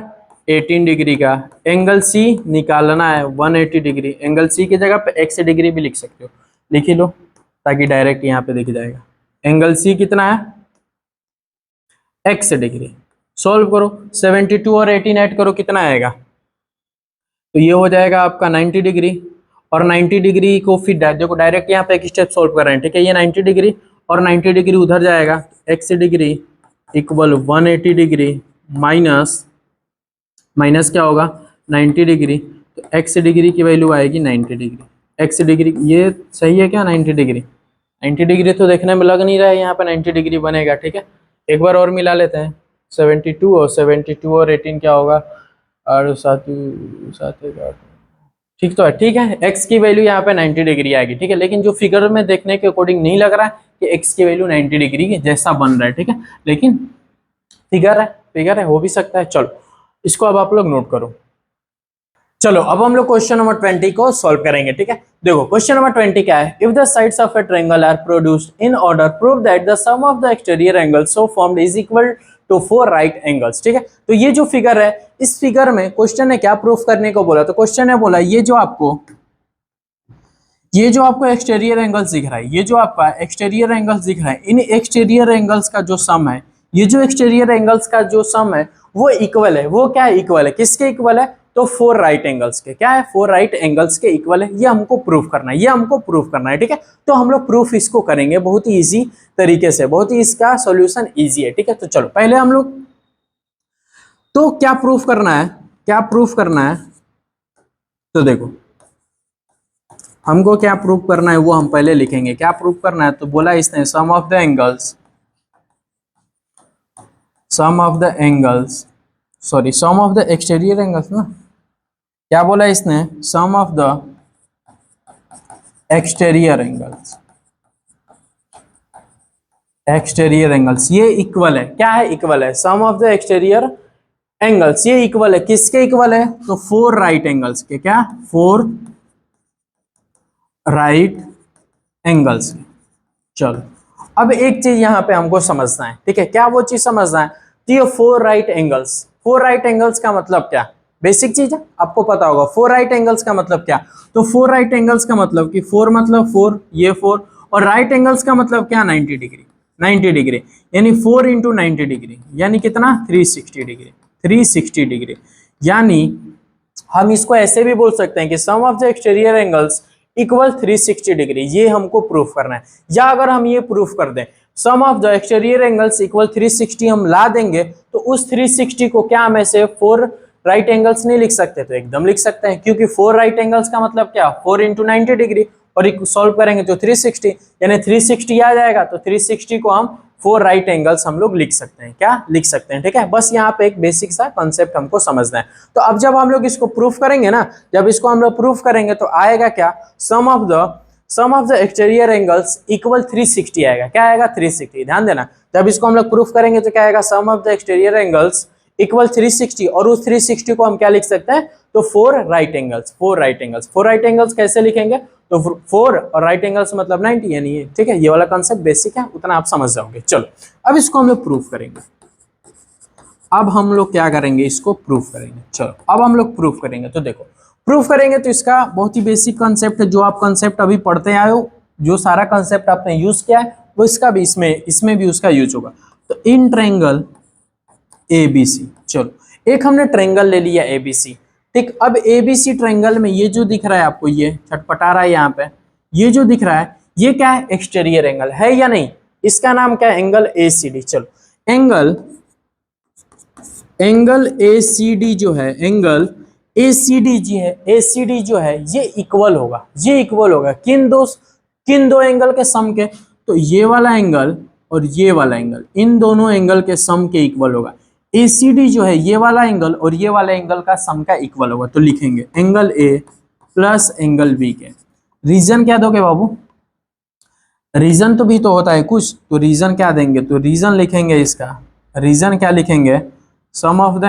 18 डिग्री का, एंगल सी निकालना है 180 डिग्री, एंगल सी की जगह पे एक्स डिग्री भी लिख सकते हो, लिख ही लो ताकि डायरेक्ट यहाँ पे दिख जाएगा। एंगल सी कितना है एक्स डिग्री, सॉल्व करो 72 और 18 ऐड करो कितना आएगा, तो ये हो जाएगा आपका 90 डिग्री, और 90 डिग्री को फिर देखो डायरेक्ट यहाँ पे एक स्टेप सॉल्व कर रहे हैं, ठीक है, ये 90 डिग्री और 90 डिग्री उधर जाएगा, x degree equal 180 degree minus minus क्या होगा 90 डिग्री, तो एक्स डिग्री की वैल्यू आएगी 90 डिग्री, एक्स डिग्री ये सही है क्या 90 डिग्री, 90 डिग्री तो देखने में लग नहीं रहा है यहाँ पे 90 डिग्री बनेगा, ठीक है, एक बार और मिला लेते हैं 72 और 18 क्या होगा, और सात सात ठीक तो है, ठीक है, x की वैल्यू यहाँ पे 90 डिग्री आएगी, ठीक है, लेकिन जो फिगर में देखने के अकॉर्डिंग नहीं लग रहा है कि x की वैल्यू 90 डिग्री के जैसा बन रहा है, ठीक है, लेकिन फिगर है हो भी सकता है। चलो इसको अब आप लोग नोट करो। चलो अब हम लोग क्वेश्चन नंबर 20 को सॉल्व करेंगे, ठीक है, देखो क्वेश्चन नंबर 20 क्या है, if the sides of a triangle are produced in order prove that the sum of the exterior angles so formed is equal to 4 right angles, ठीक है, तो ये जो फिगर है इस फिगर में क्वेश्चन ने क्या प्रूफ करने को बोला, तो क्वेश्चन ने बोला ये जो आपको एक्सटीरियर एंगल्स दिख रहा है, ये जो आपका एक्सटीरियर एंगल्स दिख रहा है, इन एक्सटीरियर एंगल्स का जो सम है, ये जो एक्सटीरियर एंगल्स का जो सम है वो इक्वल है, वो क्या है इक्वल है, किसके इक्वल है, तो 4 राइट एंगल्स के, क्या है 4 राइट एंगल्स के इक्वल है, ये हमको प्रूफ करना है, ये हमको प्रूफ करना है, ठीक है, तो हम लोग प्रूफ इसको करेंगे बहुत ही इजी तरीके से, बहुत ही इसका सॉल्यूशन इजी है, ठीक है, तो चलो पहले हम लोग तो क्या प्रूफ करना है, तो देखो हमको क्या प्रूफ करना है वो हम पहले लिखेंगे, क्या प्रूफ करना है, तो बोला इसने सम ऑफ द एक्सटीरियर एंगल्स ना, क्या बोला इसने सम ऑफ द एक्सटीरियर एंगल्स ये इक्वल है, क्या है इक्वल है, sum of the exterior angles ये इक्वल है, किसके इक्वल है, तो 4 राइट एंगल्स के, क्या 4 राइट एंगल्स के। चलो अब एक चीज यहां पे हमको समझना है, ठीक है, क्या वो चीज समझना है, तो ये 4 राइट एंगल्स का मतलब क्या, बेसिक चीज है आपको पता होगा, 4 राइट एंगल्स का मतलब क्या, तो 4 राइट एंगल्स का मतलब कि 4 मतलब 4 ये 4 और राइट एंगल्स का मतलब क्या 90 डिग्री यानी 4 इंटू 90 डिग्री यानी कितना 360 डिग्री, यानी हम इसको ऐसे भी बोल सकते हैं कि sum of the exterior angles equal 360 degree, ये हमको प्रूफ करना है, या अगर हम ये प्रूफ कर दें sum of the exterior angles equal 360 हम ला देंगे तो उस 360 को क्या हम ऐसे 4 राइट एंगल्स नहीं लिख सकते, तो एकदम लिख सकते हैं, क्योंकि 4 राइट एंगल्स का मतलब क्या 4 इंटू 90 डिग्री और सॉल्व करेंगे तो 360 यानी 360 आ जाएगा, तो 360 को हम 4 राइट एंगल्स हम लोग लिख सकते हैं, क्या लिख सकते हैं, ठीक है, बस यहाँ पे एक बेसिक सा कॉन्सेप्ट हमको समझना है। तो अब जब हम लोग इसको प्रूफ करेंगे ना, जब इसको हम लोग प्रूफ करेंगे तो आएगा क्या sum of the exterior angles equal 360 आएगा, क्या आएगा 360, ध्यान देना, जब इसको हम लोग प्रूफ करेंगे तो क्या आएगा sum of the exterior angles equal 360 और उस 360 को हम क्या लिख सकते हैं, तो 4 राइट एंगल्स कैसे लिखेंगे, तो 4 और राइट एंगल्स मतलब 90 यानी ये, ठीक है, ये वाला कॉन्सेप्ट बेसिक है, उतना आप समझ जाओगे। चलो अब इसको हम लोग प्रूफ करेंगे, अब हम लोग क्या करेंगे इसको प्रूफ करेंगे, चलो अब हम लोग प्रूफ करेंगे, तो देखो प्रूफ करेंगे तो इसका बहुत ही बेसिक कॉन्सेप्ट है, जो आप कॉन्सेप्ट अभी पढ़ते आए हो, जो सारा कॉन्सेप्ट आपने यूज किया है वो इसका भी इसमें भी उसका यूज होगा। तो इन ट्रायंगल एबीसी, चलो एक हमने ट्रायंगल ले लिया एबीसी, ठीक, अब एबीसी ट्रायंगल में ये जो दिख रहा है आपको, ये छटपटा रहा है यहाँ पे, ये जो दिख रहा है ये क्या है एक्सटीरियर एंगल है या नहीं, इसका नाम क्या है एंगल एसीडी। चलो एंगल एसीडी जो है, एंगल एसीडी जो है ये इक्वल होगा किन दो एंगल के सम के, तो ये वाला एंगल और ये वाला एंगल, इन दोनों एंगल के सम के इक्वल होगा, एसीडी जो है ये वाला एंगल और ये वाला एंगल का सम का इक्वल होगा, तो लिखेंगे angle A plus angle B के, रीजन क्या दोगे बाबू, रीजन तो भी तो होता है कुछ, तो रीजन क्या देंगे, तो रीजन लिखेंगे, इसका रीजन क्या लिखेंगे, sum of the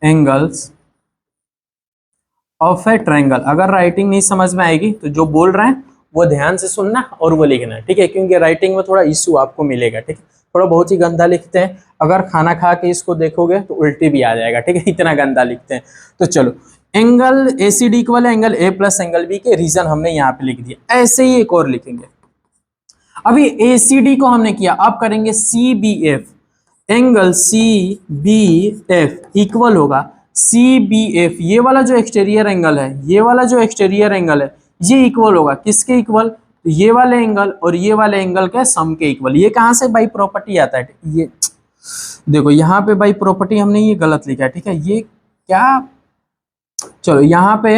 angles of a triangle. अगर राइटिंग नहीं समझ में आएगी तो जो बोल रहे हैं वो ध्यान से सुनना और वो लिखना है, ठीक है, क्योंकि राइटिंग में थोड़ा इश्यू आपको मिलेगा, ठीक है, थोड़ा बहुत ही गंदा लिखते हैं। अगर खाना खा के इसको देखोगे तो उल्टी भी आ जाएगा, ठीक है, इतना गंदा लिखते हैं। तो चलो, angle A C D equal angle A plus angle B के रीजन हमने यहाँ पे लिख दिया। ऐसे ही एक और लिखेंगे। अभी ए सी डी को हमने किया, अब करेंगे C B F. Angle C B F equal होगा सी बी एफ, ये वाला जो एक्सटीरियर एंगल है, ये वाला जो एक्सटीरियर एंगल है, ये इक्वल होगा किसके इक्वल? तो ये वाले एंगल और ये वाले एंगल के सम के इक्वल। ये कहां से बाई प्रॉपर्टी आता है? ये देखो यहाँ पे बाई प्रॉपर्टी हमने ये गलत लिखा है, ठीक है, ये क्या, चलो यहाँ पे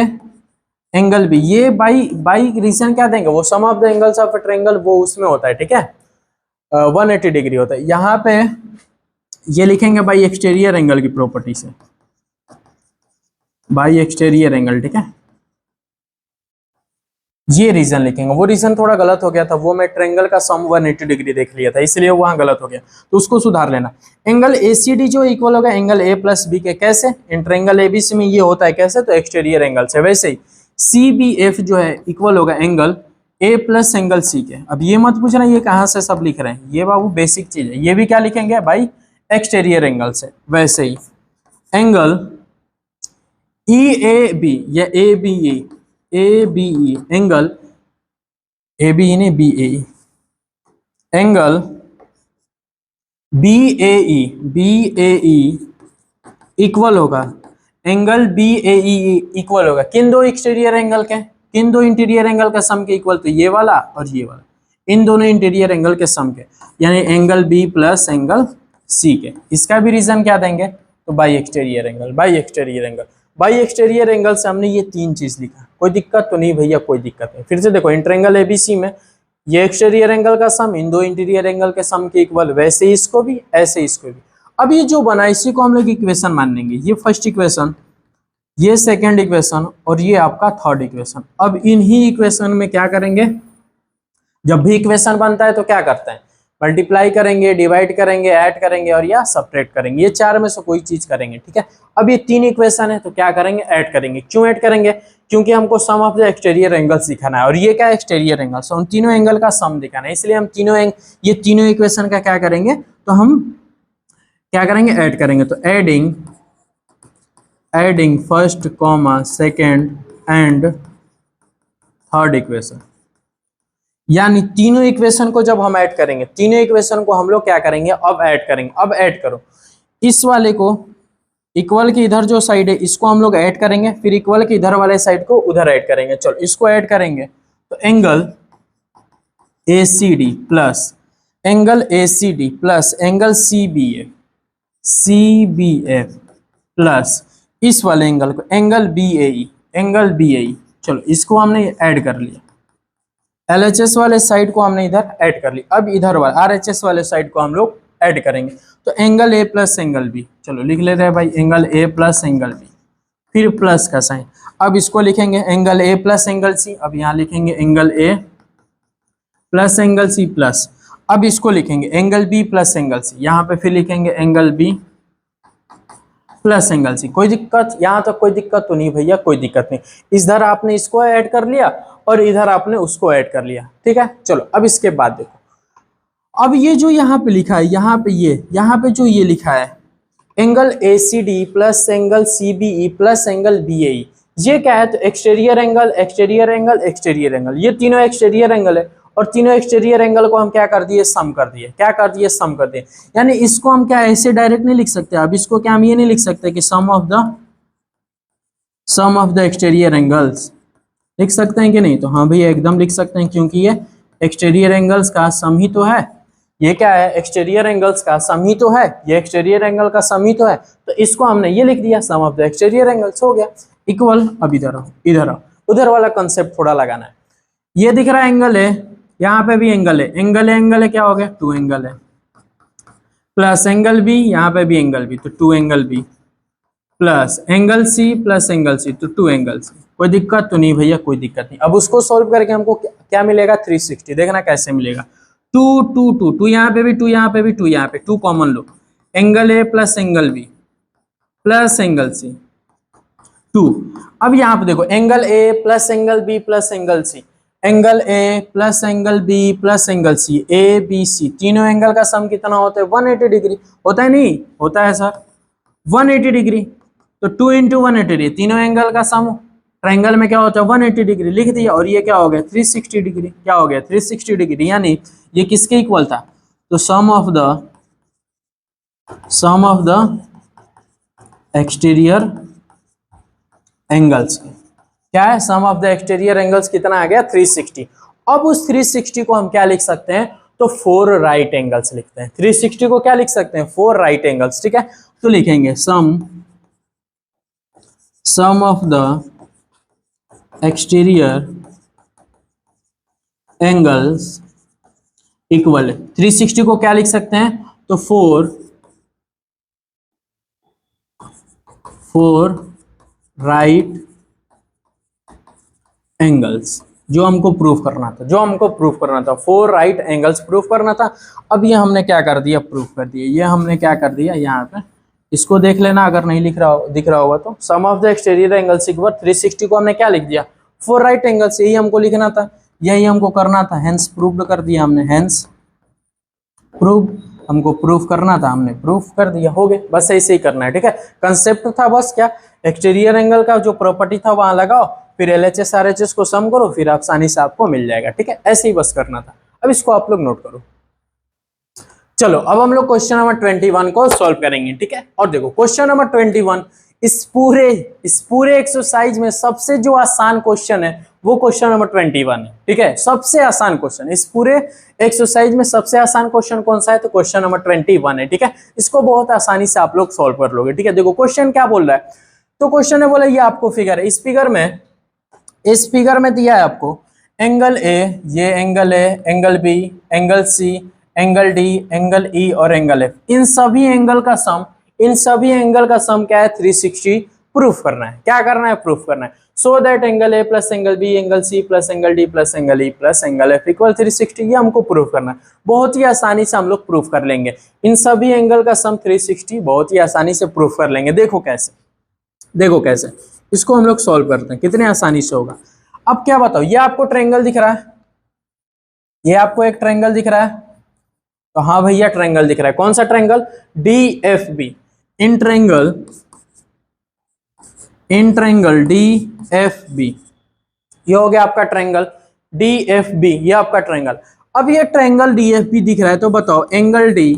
एंगल भी, ये बाई बाई रीजन क्या देंगे, वो sum of the angles of a triangle, वो उसमें होता है, ठीक है, 180 डिग्री होता है। यहाँ पे ये लिखेंगे बाई एक्सटीरियर एंगल की प्रॉपर्टी से, बाई एक्सटीरियर एंगल, ठीक है, ये रीजन लिखेंगे। वो रीजन थोड़ा गलत हो गया था, वो मैं ट्रायंगल का सम 180 डिग्री देख लिया था, इसलिए वहां गलत हो गया, तो उसको सुधार लेना। एंगल एसीडी जो इक्वल होगा एंगल ए प्लस बी के, कैसे? इन ट्रायंगल एबीसी में ये होता है कैसे? तो एक्सटीरियर एंगल से। वैसे ही सी बी एफ जो है इक्वल होगा angle A plus angle C के। अब ये मत पूछना ये कहाँ से सब लिख रहे हैं, ये बाबू बेसिक चीज है, ये भी क्या लिखेंगे भाई? एक्सटीरियर एंगल से। वैसे ही एंगल ई ए बी या A B E angle A B ने B A angle B A E equal होगा angle B A E equal होगा किन दो एक्सटीरियर एंगल के? किन दो इंटीरियर एंगल का सम के इक्वल? तो ये वाला और ये वाला, इन दोनों इंटीरियर एंगल के सम के, यानी angle B plus angle C के। इसका भी रीजन क्या देंगे? तो by exterior angle, by exterior angle. By exterior angle से हमने ये तीन चीज लिखा। कोई दिक्कत तो नहीं भैया? कोई दिक्कत नहीं। फिर से देखो, इन ट्रायंगल एबीसी में ये एक्सटीरियर एंगल का सम इन दो इंटीरियर एंगल के सम के इक्वल, वैसे ही इसको भी, ऐसे इसको भी। अब ये जो बना इसी को हम लोग इक्वेशन मान लेंगे। ये फर्स्ट इक्वेशन, ये सेकंड इक्वेशन और ये आपका थर्ड इक्वेशन। अब इन्हीं इक्वेशन में क्या करेंगे? जब भी इक्वेशन बनता है तो क्या करते हैं? मल्टीप्लाई करेंगे, डिवाइड करेंगे, ऐड करेंगे और या सब्ट्रैक्ट करेंगे। ये चार में से कोई चीज करेंगे, ठीक है। अब ये तीन इक्वेशन है तो क्या करेंगे? ऐड करेंगे। क्यों ऐड करेंगे? क्योंकि हमको सम ऑफ द एक्सटीरियर एंगल्स दिखाना है, और ये क्या है? Exterior angles. उन तीनों एंगल का सम दिखाना है, इसलिए हम ये तीनों इक्वेशन का क्या करेंगे? तो हम क्या करेंगे? ऐड करेंगे। तो adding first comma second and third equation, यानी तीनों इक्वेशन को जब हम ऐड करेंगे, तीनों इक्वेशन को हम लोग क्या करेंगे? अब ऐड करेंगे। अब ऐड करो, इस वाले को इक्वल की इधर जो साइड है इसको हम लोग ऐड करेंगे, फिर इक्वल की इधर वाले साइड को उधर ऐड करेंगे। चलो इसको ऐड करेंगे तो angle A C D plus angle A C D plus angle C B F plus इस वाले एंगल को एंगल बी ए ई। चलो इसको हमने ऐड कर लिया। LHS वाले साइड को हमने इधर ऐड कर ली। अब इधर वाले RHS वाले साइड को हम लोग ऐड करेंगे। तो angle A plus angle B, चलो लिख लेते हैं भाई, angle A plus angle B, फिर प्लस का साइन। अब इसको लिखेंगे angle A plus angle C. अब यहाँ लिखेंगे angle A plus angle C plus, अब इसको लिखेंगे angle B plus angle C. यहाँ पे फिर लिखेंगे angle B plus angle C. कोई दिक्कत? यहाँ तक कोई दिक्कत तो नहीं भैया? कोई दिक्कत नहीं। इधर आपने इसको ऐड कर लिया और इधर आपने उसको ऐड कर लिया, ठीक है। चलो अब इसके बाद देखो, अब ये जो यहाँ पे लिखा है, यहाँ पे जो ये लिखा है angle A C D plus angle C B E plus angle B A E, ये क्या है? तो exterior angle, exterior angle, exterior angle. ये तीनों एक्सटीरियर एंगल है और तीनों एक्सटीरियर एंगल को हम क्या कर दिए? सम कर दिए। क्या कर दिए? सम कर दिए। यानी इसको हम क्या ऐसे डायरेक्ट नहीं लिख सकते। अब इसको क्या हम ये नहीं लिख सकते कि sum of the exterior angles लिख सकते हैं कि नहीं? तो हाँ भैया एकदम लिख सकते हैं, क्योंकि ये एक्सटीरियर एंगल्स का सम ही तो है। ये क्या है? एक्सटीरियर एंगल्स का सम ही तो है, ये एक्सटीरियर एंगल का सम ही तो है। तो इसको हमने ये लिख दिया, सम ऑफ द एक्सटीरियर एंगल्स हो गया इक्वल। अब इधर आओ, उधर वाला कंसेप्ट थोड़ा लगाना है। ये दिख रहा है एंगल है, यहाँ पे भी एंगल है, एंगल है क्या हो गया? टू एंगल है प्लस एंगल बी, यहाँ पे भी एंगल बी, तो two angle B plus angle C plus angle C, तो टू एंगल सी। कोई दिक्कत तो नहीं भैया? कोई दिक्कत नहीं। अब उसको सॉल्व करके हमको क्या मिलेगा? 360। देखना कैसे मिलेगा। टू यहाँ पे भी, टू यहाँ पे भी, टू यहाँ पे, टू कॉमन लो, angle A plus angle B plus angle C 2। अब यहाँ पे देखो angle A plus angle B plus angle C, angle A plus angle B plus angle C, A B C, तीनों एंगल का सम कितना होता है 180 डिग्री। होता है नहीं होता है सर 180 डिग्री। तो 2 इंटू 180, तीनों एंगल का सम ट्रायंगल में क्या होता है 180 डिग्री लिख दिया। और ये क्या हो गया 360 डिग्री, क्या हो गया 360 डिग्री, यानी ये किसके इक्वल था। तो sum of the exterior angles, क्या है sum of the exterior angles कितना आ गया 360। अब उस 360 को हम क्या लिख सकते हैं, तो 4 राइट एंगल्स लिखते हैं। 360 को क्या लिख सकते हैं 4 राइट एंगल्स, ठीक है। तो लिखेंगे sum of the exterior angles equal 360 को क्या लिख सकते हैं, तो 4 राइट एंगल्स, जो हमको प्रूफ करना था 4 राइट एंगल्स प्रूफ करना था। अब ये हमने क्या कर दिया प्रूफ कर दिया, ये हमने क्या कर दिया यहाँ पे, इसको देख लेना अगर नहीं दिख रहा होगा तो। Sum of the exterior angles equal 360 को हमने क्या लिख दिया 4 राइट एंगल्स, यही हमको लिखना था, यही हमको करना था, हेंस प्रूव्ड कर दिया हमने, हेंस प्रूव, हमको प्रूफ करना था, हमने प्रूफ कर दिया, हो गए। बस ऐसे ही करना है, ठीक है। कंसेप्ट था बस क्या, एक्सटीरियर एंगल का जो प्रॉपर्टी था वहां लगाओ, फिर LHS RHS को सम करो, फिर आसानी से आपको मिल जाएगा, ठीक है। ऐसे ही बस करना था। अब इसको आप लोग नोट करो। चलो अब हम लोग क्वेश्चन नंबर 21 को सॉल्व करेंगे, ठीक है। और देखो क्वेश्चन नंबर 21 इस पूरे एक्सरसाइज में सबसे जो आसान क्वेश्चन है वो क्वेश्चन नंबर 21 है, ठीक है। सबसे आसान क्वेश्चन इस पूरे एक्सरसाइज में, सबसे आसान क्वेश्चन कौन सा है, तो क्वेश्चन नंबर 21 है, ठीक है। इसको बहुत आसानी से आप लोग सॉल्व कर लोगे, ठीक है। देखो क्वेश्चन क्या बोल रहा है, तो क्वेश्चन ने बोला ये आपको फिगर है, इस फिगर में दिया है आपको एंगल ए, ये angle A, angle B, angle C, angle D, angle E और एंगल एफ। इन सभी एंगल का सम क्या है 360 प्रूफ करना है। क्या करना है प्रूफ करना है। So that angle A plus angle B, angle C plus angle D plus angle E plus angle F equal 360, ये हमको प्रूफ करना है। बहुत ही आसानी से हम लोग प्रूफ कर लेंगे, इन सभी एंगल का सम 360 बहुत ही आसानी से प्रूफ कर लेंगे। देखो कैसे इसको हम लोग सॉल्व करते हैं, कितने आसानी से होगा। अब क्या बताओ, ये आपको ट्रायंगल दिख रहा है, ये आपको एक ट्रायंगल दिख रहा है, तो हाँ भैया ट्रायंगल दिख रहा है। कौन सा triangle, DFB, in triangle DFB, ये हो गया आपका ट्रायंगल DFB, ये आपका ट्रायंगल। अब ये ट्रायंगल DFB दिख रहा है, तो बताओ angle D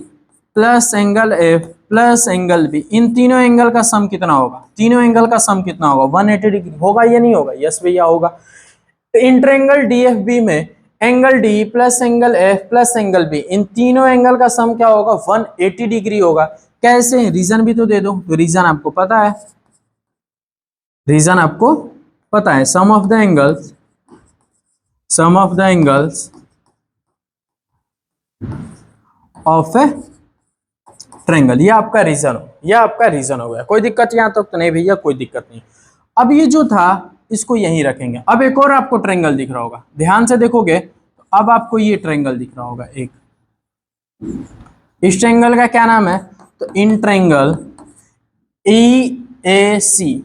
plus angle F plus angle B, इन तीनों एंगल का सम कितना होगा, तीनों एंगल का सम कितना होगा 180 डिग्री होगा या नहीं होगा, यस भैया होगा। तो इन ट्रायंगल DFB में angle D plus angle F plus angle B, इन तीनों एंगल का सम क्या होगा 180 डिग्री होगा। कैसे, रीजन भी तो दे दो, तो रीजन आपको पता है, sum of the angles of a triangle, ये आपका रीजन हो गया। कोई दिक्कत यहाँ तक तो नहीं भैया, कोई दिक्कत नहीं। अब ये जो था इसको यहीं रखेंगे। अब एक और आपको ट्रायंगल दिख रहा होगा, ध्यान से देखोगे तो अब आपको ये ट्रायंगल दिख रहा होगा एक, इस ट्रायंगल का क्या नाम है, तो इन ट्रायंगल EAC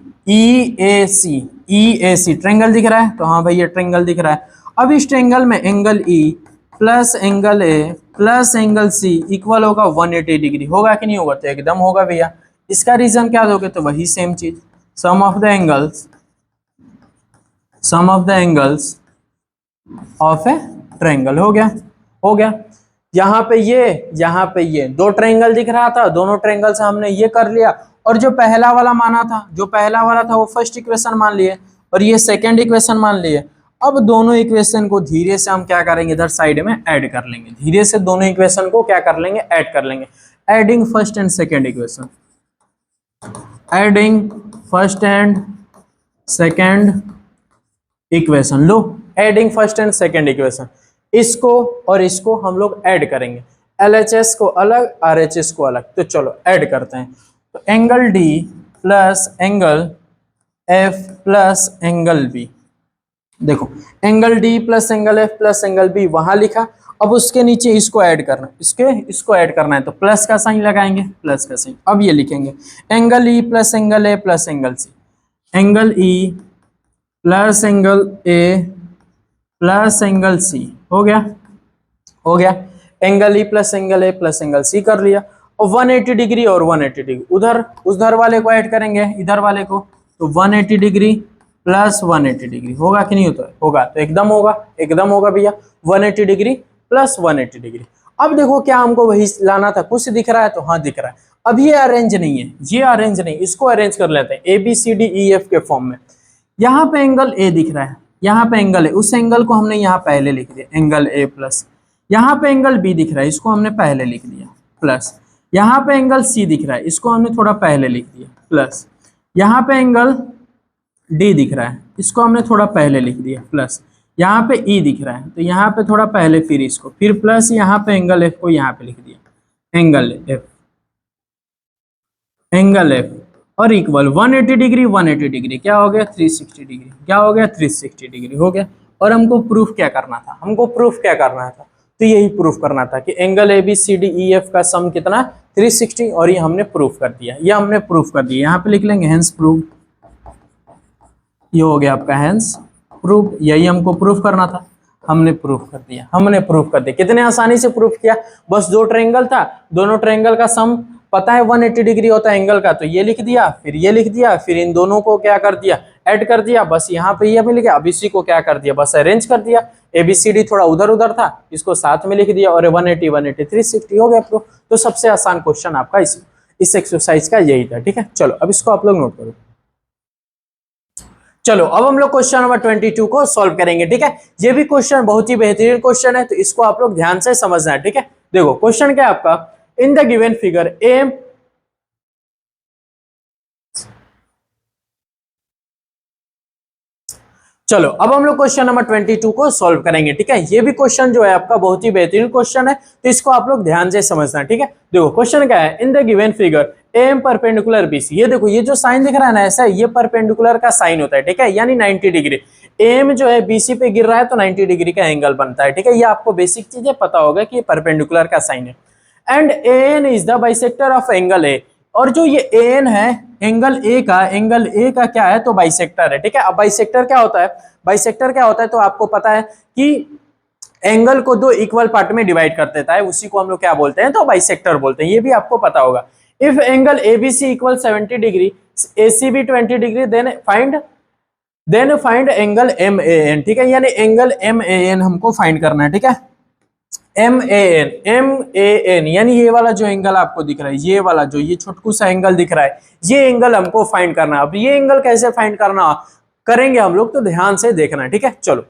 ट्रायंगल दिख रहा है, तो हाँ भाई ये ट्रायंगल दिख रहा है। अब इस ट्रायंगल में angle E plus angle A plus angle C equal होगा 180 डिग्री, होगा कि नहीं होगा, तो एकदम होगा भैया। इसका रीजन क्या दोगे, तो वही सेम चीज, sum of the angles of a triangle, हो गया। यहाँ पे ये दो ट्रायंगल दिख रहा था, दोनों ट्रायंगल से हमने ये कर लिया, और जो पहला वाला था वो फर्स्ट इक्वेशन मान लिए, और ये सेकंड इक्वेशन मान लिए। अब दोनों इक्वेशन को धीरे से हम क्या करेंगे, इधर साइड में ऐड कर लेंगे, धीरे से दोनों इक्वेशन को क्या कर लेंगे, ऐड कर लेंगे। Adding first and second equation, low adding first and second equation, इसको और इसको हम लोग ऐड करेंगे, LHS को अलग RHS को अलग। तो चलो ऐड करते हैं। तो angle D plus angle F plus angle B, देखो angle D plus angle F plus angle B वहां लिखा, अब उसके नीचे इसको ऐड करना, इसको ऐड करना है, तो प्लस का साइन लगाएंगे, प्लस का साइन। अब ये लिखेंगे angle E plus angle A plus angle C, angle E plus angle A plus angle C, हो गया, हो गया। Angle E plus angle C कर लिया, और 180 डिग्री और 180 डिग्री उधर उधर वाले को ऐड करेंगे, इधर वाले को, तो 180 डिग्री प्लस 180 डिग्री होगा कि नहीं होता है? होगा, तो एकदम होगा, एकदम होगा भैया, 180 डिग्री प्लस 180 डिग्री। अब देखो क्या हमको वही लाना था, कुछ दिख रहा है तो हाँ दिख रहा है। अब ये अरेंज नहीं है, ये अरेंज नहीं, इसको अरेंज कर लेते हैं ABCDEF के फॉर्म में। यहाँ पे एंगल ए दिख रहा है, यहाँ पे एंगल है, उस एंगल को हमने यहाँ पहले लिख दिया एंगल ए प्लस, यहाँ पे एंगल बी दिख रहा है, इसको हमने पहले लिख दिया प्लस, यहाँ पे एंगल सी दिख रहा है, इसको हमने थोड़ा पहले लिख दिया प्लस, यहाँ पे एंगल डी दिख रहा है, इसको हमने थोड़ा पहले लिख दिया प्लस, यहाँ पे ई दिख रहा है तो यहाँ पे थोड़ा पहले, फिर इसको, फिर प्लस, यहाँ पे एंगल एफ को यहाँ पे लिख दिया एंगल एफ, एंगल एफ, और इक्वल 180 डिग्री 180 डिग्री क्या हो गया 360 डिग्री, क्या हो गया 360 डिग्री हो गया। और हमको प्रूफ क्या करना था, हमको प्रूफ क्या करना था, तो यही प्रूफ करना था कि एंगल ABCDEF का सम कितना 360, और ये हमने प्रूफ कर दिया, ये हमने प्रूफ कर दिया, यहाँ पे लिख लेंगे हेंस प्रूफ, ये हो गया आपका हेंस प्रूफ, यही हमको प्रूफ करना था, हमने प्रूफ कर दिया, हमने प्रूफ कर दिया। कितने आसानी से प्रूफ किया, बस दो ट्रायंगल था, दोनों ट्रायंगल का सम पता है 180 डिग्री होता है एंगल का, तो ये लिख दिया, फिर ये लिख दिया, फिर इन दोनों को क्या कर दिया ऐड कर दिया, बस यहाँ पे ये मिल गया। अब इसी को क्या कर दिया, बस अरेंज कर दिया, ABCD थोड़ा उधर उधर था, इसको साथ में लिख दिया, और 180 180 360 हो गया प्रूफ। तो सबसे आसान क्वेश्चन आपका इस एक्सरसाइज का यही था, ठीक है। चलो अब इसको आप लोग नोट करो। चलो अब हम लोग क्वेश्चन नंबर 22 को सॉल्व करेंगे, ठीक है। ये भी क्वेश्चन बहुत ही बेहतरीन क्वेश्चन है, तो इसको आप लोग ध्यान से समझना है, ठीक है। देखो क्वेश्चन क्या है आपका, in the given figure M, चलो अब हम लोग क्वेश्चन नंबर 22 को सॉल्व करेंगे, ठीक है। ये भी क्वेश्चन जो है आपका बहुत ही बेहतरीन क्वेश्चन है, तो इसको आप लोग ध्यान से समझना, ठीक है। देखो क्वेश्चन क्या है, in the given figure M perpendicular BC, ये देखो ये जो साइन दिख रहा है ना ऐसा, ये परपेंडिकुलर का साइन होता है, ठीक है, यानी 90 डिग्री। एम जो है BC पे गिर रहा है तो 90 डिग्री का एंगल बनता है, ठीक है। ये आपको बेसिक चीजें पता होगा कि ये परपेंडिकुलर का साइन है। And N is the bisector of angle A, और जो ये एन है एंगल ए का क्या है, तो बाइसेक्टर है, ठीक है। अब बाइसेक्टर क्या होता है, बाइसेक्टर क्या होता है, तो आपको पता है कि एंगल को दो इक्वल पार्ट में डिवाइड कर देता है, उसी को हम लोग क्या बोलते हैं, तो बाइसेक्टर बोलते हैं, ये भी आपको पता होगा। If angle ABC equal 70 degree, ACB 20 degree, then find angle MAN, ठीक है, यानी एंगल MAN हमको फाइंड करना है, ठीक है। MAN यानी ये वाला जो एंगल आपको दिख रहा है, ये वाला जो ये छोटकू सा एंगल दिख रहा है, ये एंगल हमको फाइंड करना है। अब ये एंगल कैसे फाइंड करना करेंगे हम लोग, तो ध्यान से देखना है, ठीक है। चलो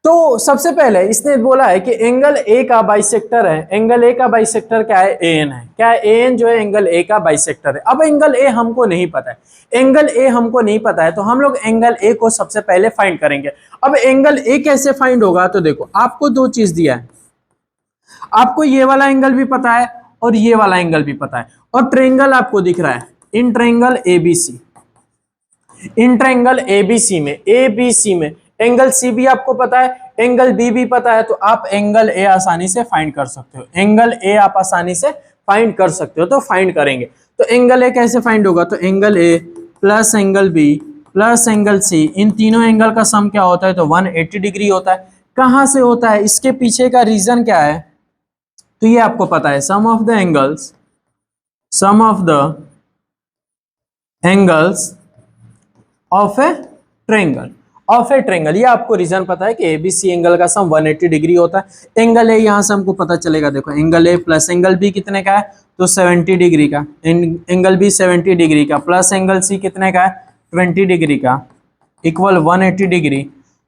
तो सबसे पहले इसने बोला है कि एंगल ए का बाइसेक्टर है, एंगल ए का बाइसेक्टर क्या है, AN है, क्या है, AN जो है एंगल ए का बाइसेक्टर है। अब एंगल ए हमको नहीं पता है, एंगल ए हमको नहीं पता है, तो हम लोग एंगल ए को सबसे पहले फाइंड करेंगे। अब एंगल ए कैसे फाइंड होगा, तो देखो आपको दो चीज दिया है, आपको ये वाला एंगल भी पता है और ये वाला एंगल भी पता है, और ट्रायंगल आपको दिख रहा है, in triangle ABC, in triangle ABC में एंगल C भी आपको पता है, एंगल B भी पता है, तो आप एंगल A आसानी से फाइंड कर सकते हो, एंगल A आप आसानी से फाइंड कर सकते हो। तो फाइंड करेंगे, तो एंगल A कैसे फाइंड होगा, तो angle A plus angle B plus angle C, इन तीनों एंगल का सम क्या होता है, तो 180 डिग्री होता है। कहां से होता है, इसके पीछे का रीजन क्या है, तो ये आपको पता है, sum of the angles of a triangle, ये आपको रीजन पता है कि ABC एंगल का सम 180 डिग्री होता है। एंगल ए यहां से हमको पता चलेगा, देखो angle A plus angle B कितने का है, तो 70 डिग्री का, एंगल B 70 डिग्री का, प्लस एंगल C कितने का है, 20 डिग्री का, इक्वल 180 डिग्री।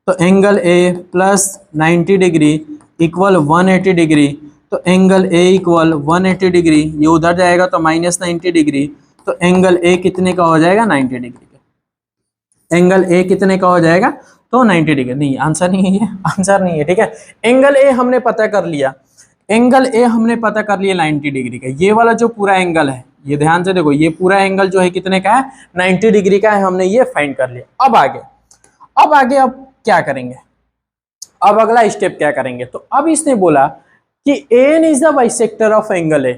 तो angle A plus 90 degree equal 180 degree, तो एंगल A इक्वल 180 डिग्री, ये उधर जाएगा तो माइनस 90 डिग्री, तो एंगल A कितने का हो जाएगा, 90 डिग्री का। एंगल A कितने का हो जाएगा, तो 90 डिग्री। नहीं, आंसर नहीं है ये, आंसर नहीं है, ठीक है। एंगल A हमने पता कर लिया, एंगल A हमने पता कर लिया 90 डिग्री का। ये वाला जो पूरा एंगल है, ये ध्यान से देखो, ये पूरा एंगल जो है कितने का है, 90 डिग्री का है, हमने ये फाइंड कर लिया। अब आगे अब क्या करेंगे, अब अगला स्टेप क्या करेंगे, तो अब इसने बोला कि AN is the bisector of angle A।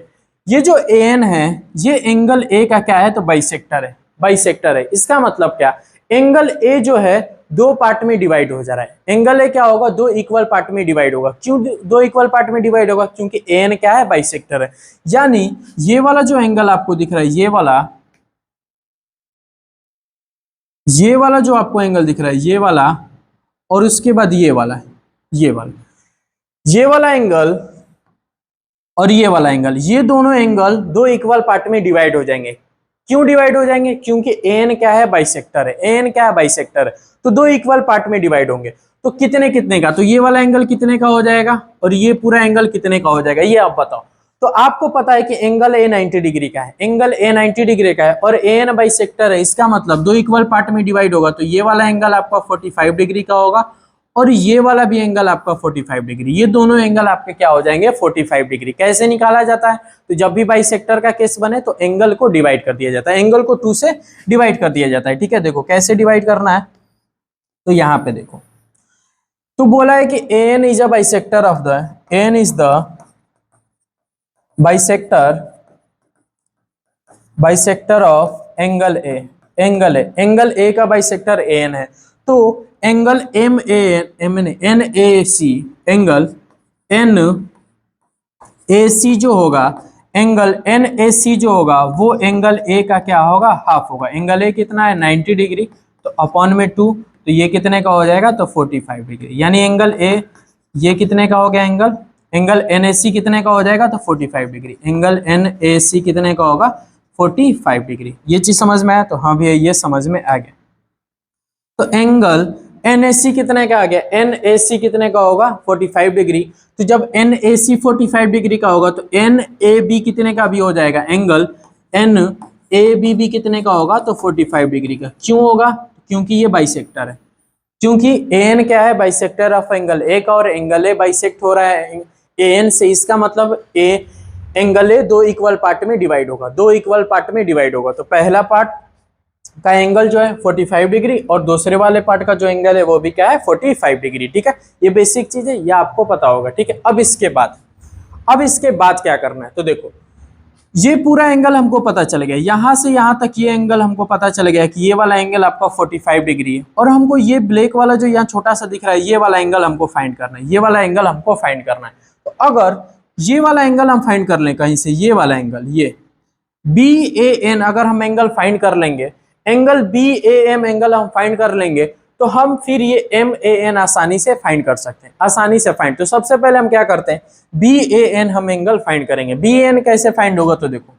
ये जो AN है ये एंगल A का क्या है, तो बाइसेक्टर है। बाइसेक्टर है। इसका मतलब क्या, एंगल ए जो है दो पार्ट में डिवाइड हो जा रहा है। एंगल ए क्या होगा, दो इक्वल पार्ट में डिवाइड होगा। क्यों दो इक्वल पार्ट में डिवाइड होगा, क्योंकि एन क्या है, बाइसेक्टर है। यानी ये वाला जो एंगल आपको दिख रहा है, ये वाला जो आपको एंगल दिख रहा है, ये वाला, और उसके बाद ये वाला एंगल और ये वाला एंगल, ये दोनों एंगल दो इक्वल पार्ट में डिवाइड हो जाएंगे। क्यों डिवाइड हो जाएंगे, क्योंकि एन क्या है, बाइसेक्टर है। एन क्या है, बाइसेक्टर है, तो दो इक्वल पार्ट में डिवाइड होंगे। तो कितने कितने का, तो ये वाला एंगल कितने का हो जाएगा और ये पूरा एंगल कितने का हो जाएगा, ये आप बताओ। तो आपको पता है कि एंगल ए 90 डिग्री का है, एंगल ए 90 डिग्री का है और एन बाइसेक्टर है। इसका मतलब दो इक्वल पार्ट में डिवाइड होगा, तो ये वाला एंगल आपका 45 डिग्री का होगा और ये वाला भी एंगल आपका 45 डिग्री। ये दोनों एंगल आपके क्या हो जाएंगे, 45 डिग्री। कैसे निकाला जाता है, तो जब भी बाइसेक्टर का केस बने तो एंगल को डिवाइड कर दिया जाता है, एंगल को 2 से डिवाइड कर दिया जाता है। ठीक है, देखो कैसे डिवाइड करना है, तो यहां पे देखो, तो बोला है कि N is a bisector of the, N is the bisector of angle A, angle A का बाइसेक्टर एन है। तो angle M N A C, angle N A C जो होगा, एंगल एन ए सी जो होगा वो एंगल ए का क्या होगा, हाफ होगा। एंगल ए कितना है, 90 डिग्री, तो अपॉन में 2, तो ये कितने का हो जाएगा, तो 45 डिग्री। यानी एंगल ए ये कितने का हो गया, एंगल एन ए सी कितने का हो जाएगा, तो 45 डिग्री। एंगल एन ए सी कितने का होगा, 45 डिग्री। ये चीज समझ में आया, तो हाँ भैया ये समझ में आ गया। तो एंगल NAC कितने का आ गया, NAC कितने का होगा, 45 डिग्री। तो जब NAC 45 डिग्री का होगा तो NAB कितने का भी हो जाएगा, एंगल NAB भी कितने का होगा, तो 45 डिग्री का। क्यों होगा, क्योंकि ये बाइसेक्टर है, क्योंकि AN क्या है, बाइसेक्टर ऑफ एंगल ए का, और एंगल ए बाइसेक्ट हो रहा है AN से। इसका मतलब एंगल ए दो इक्वल पार्ट में डिवाइड होगा, दो इक्वल पार्ट में डिवाइड होगा। तो पहला पार्ट का एंगल जो है 45 डिग्री और दूसरे वाले पार्ट का जो एंगल है वो भी क्या है, 45 डिग्री। ठीक है, ये बेसिक चीज है, ये आपको पता होगा। ठीक है, अब इसके बाद क्या करना है, तो देखो ये पूरा एंगल हमको पता चल गया, यहां से यहां तक ये एंगल हमको पता चल गया कि ये वाला एंगल आपका 45 डिग्री है। और हमको ये ब्लैक वाला जो यहाँ छोटा सा दिख रहा है, ये वाला एंगल हमको फाइंड करना है, ये वाला एंगल हमको फाइंड करना है। तो अगर ये वाला एंगल हम फाइंड कर लें कहीं से, ये वाला एंगल, ये BAN अगर हम एंगल फाइंड कर लेंगे, एंगल BAM एंगल हम फाइंड कर लेंगे, तो हम फिर ये MAN आसानी से फाइंड कर सकते हैं, आसानी से फाइंड। तो सबसे पहले हम क्या करते हैं, BAN हम एंगल फाइंड करेंगे। BAN कैसे फाइंड होगा, तो देखो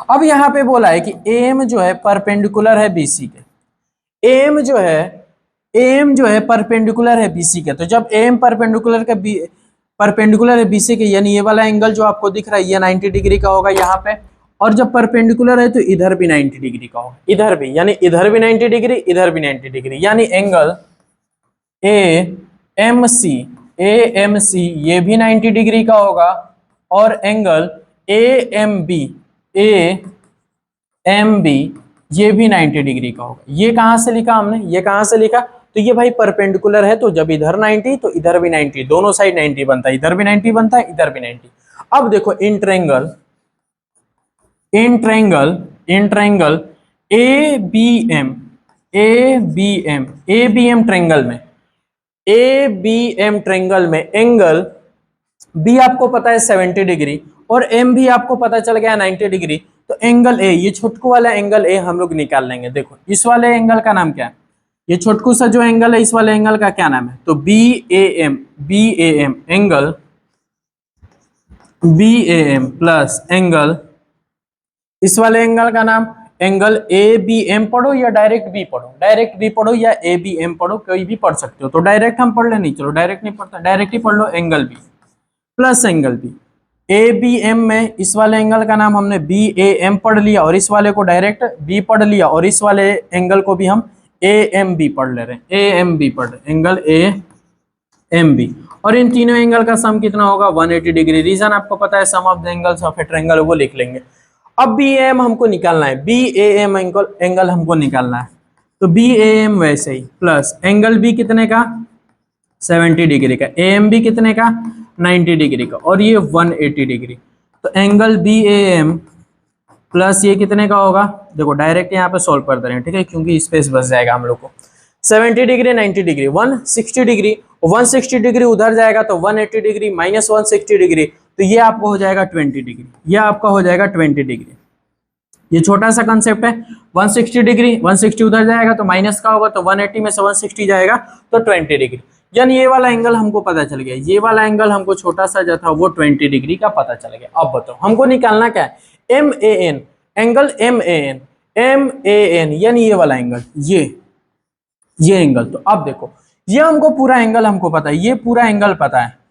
अब यहाँ पे बोला है कि AM जो है परपेंडिकुलर है BC के, AM जो है परपेंडिकुलर है BC के। तो जब AM परपेंडिकुलर है BC के, यानी ये वाला एंगल जो आपको दिख रहा है ये 90 डिग्री का होगा यहाँ पे, और जब परपेंडिकुलर है तो इधर भी 90 डिग्री का होगा, इधर भी, यानी इधर भी 90 डिग्री, इधर भी 90 डिग्री। यानी एंगल AMC ये भी 90 डिग्री का होगा, और एंगल AMB ये भी 90 डिग्री का होगा। ये कहां से लिखा हमने, ये कहां से लिखा, तो ये भाई परपेंडिकुलर है, तो जब इधर 90 तो इधर भी 90, दोनों साइड 90 बनता है, इधर भी 90 बनता है, इधर भी 90। अब देखो इन ट्रायंगल ABM ट्रायंगल में एंगल B आपको पता है 70 डिग्री और M भी आपको पता चल गया 90 डिग्री। तो एंगल A, ये छोटकू वाला एंगल A हम लोग निकाल लेंगे। देखो इस वाले एंगल का नाम क्या है, ये छोटकू सा जो एंगल है इस वाले एंगल का क्या नाम है, तो BAM angle BAM plus angle, इस वाले एंगल का नाम एंगल ABM पढ़ो या डायरेक्ट B पढ़ो या ABM पढ़ो, कोई भी पढ़ सकते हो। तो डायरेक्ट हम पढ़ ले, नहीं चलो डायरेक्ट नहीं पढ़ता, डायरेक्ट ही पढ़ लो, angle B plus angle B। ABM में इस वाले एंगल का नाम हमने BAM पढ़ लिया, और इस वाले को डायरेक्ट B पढ़ लिया, और इस वाले एंगल को भी हम AMB पढ़ ले रहे हैं, AMB पढ़ रहे, एंगल AMB। और इन तीनों एंगल का सम कितना होगा, 180 डिग्री। रीजन आपको पता है, sum of the angles of a triangle, वो लिख लेंगे। अब BAM हमको निकालना है, BAM एंगल हमको निकालना है, तो BAM वैसे ही प्लस एंगल B कितने का, 70 डिग्री का, AMB कितने का, 90 डिग्री का, और ये 180 डिग्री। तो एंगल BAM प्लस ये कितने का होगा, देखो डायरेक्ट यहाँ पे सॉल्व कर दे रहे हैं, ठीक है, क्योंकि स्पेस बच जाएगा हम लोग को। 70 डिग्री 90 डिग्री 160 डिग्री, 160 डिग्री उधर जाएगा तो 180 डिग्री माइनस 160 डिग्री, तो ये आपको हो जाएगा 20 डिग्री, ये आपका हो जाएगा 20 डिग्री। ये छोटा सा कंसेप्ट है। 160 डिग्री, 160 उधर जाएगा तो माइनस का होगा, तो 180 में से 160 जाएगा तो 20 डिग्री। यानी ये वाला एंगल हमको पता चल गया, ये वाला एंगल हमको छोटा सा जो था वो 20 डिग्री का पता चल गया। अब बताओ हमको निकालना क्या है, M A N, angle M A N, M A N यानी ये वाला एंगल, ये एंगल। तो अब देखो ये हमको पूरा एंगल हमको पता है, ये पूरा एंगल पता है,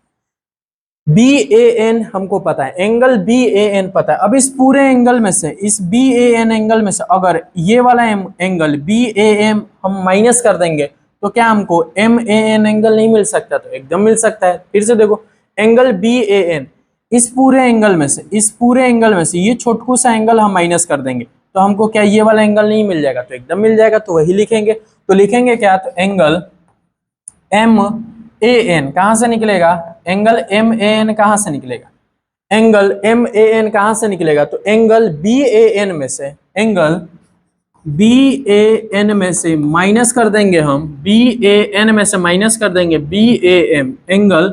बी ए एन हमको पता है, एंगल बी ए एन पता है। अब इस पूरे एंगल में से, इस बी ए एन एंगल में से अगर ये वाला एंगल बी ए एम हम माइनस कर देंगे तो क्या हमको एम ए एन एंगल नहीं मिल सकता, तो एकदम मिल सकता है। फिर से देखो एंगल बी ए एन, इस पूरे एंगल में से, इस पूरे एंगल में से ये छोटकू सा एंगल हम माइनस कर देंगे तो हमको क्या ये वाला एंगल नहीं मिल जाएगा, तो एकदम मिल जाएगा। तो वही लिखेंगे, तो लिखेंगे क्या, तो एंगल एम ए एन कहां से निकलेगा, एंगल एम ए एन कहां से निकलेगा, एंगल एम ए एन कहां से निकलेगा, तो एंगल बी ए एन में से, एंगल बी ए एन में से माइनस कर देंगे हम, बी ए एन में से माइनस कर देंगे B A M, angle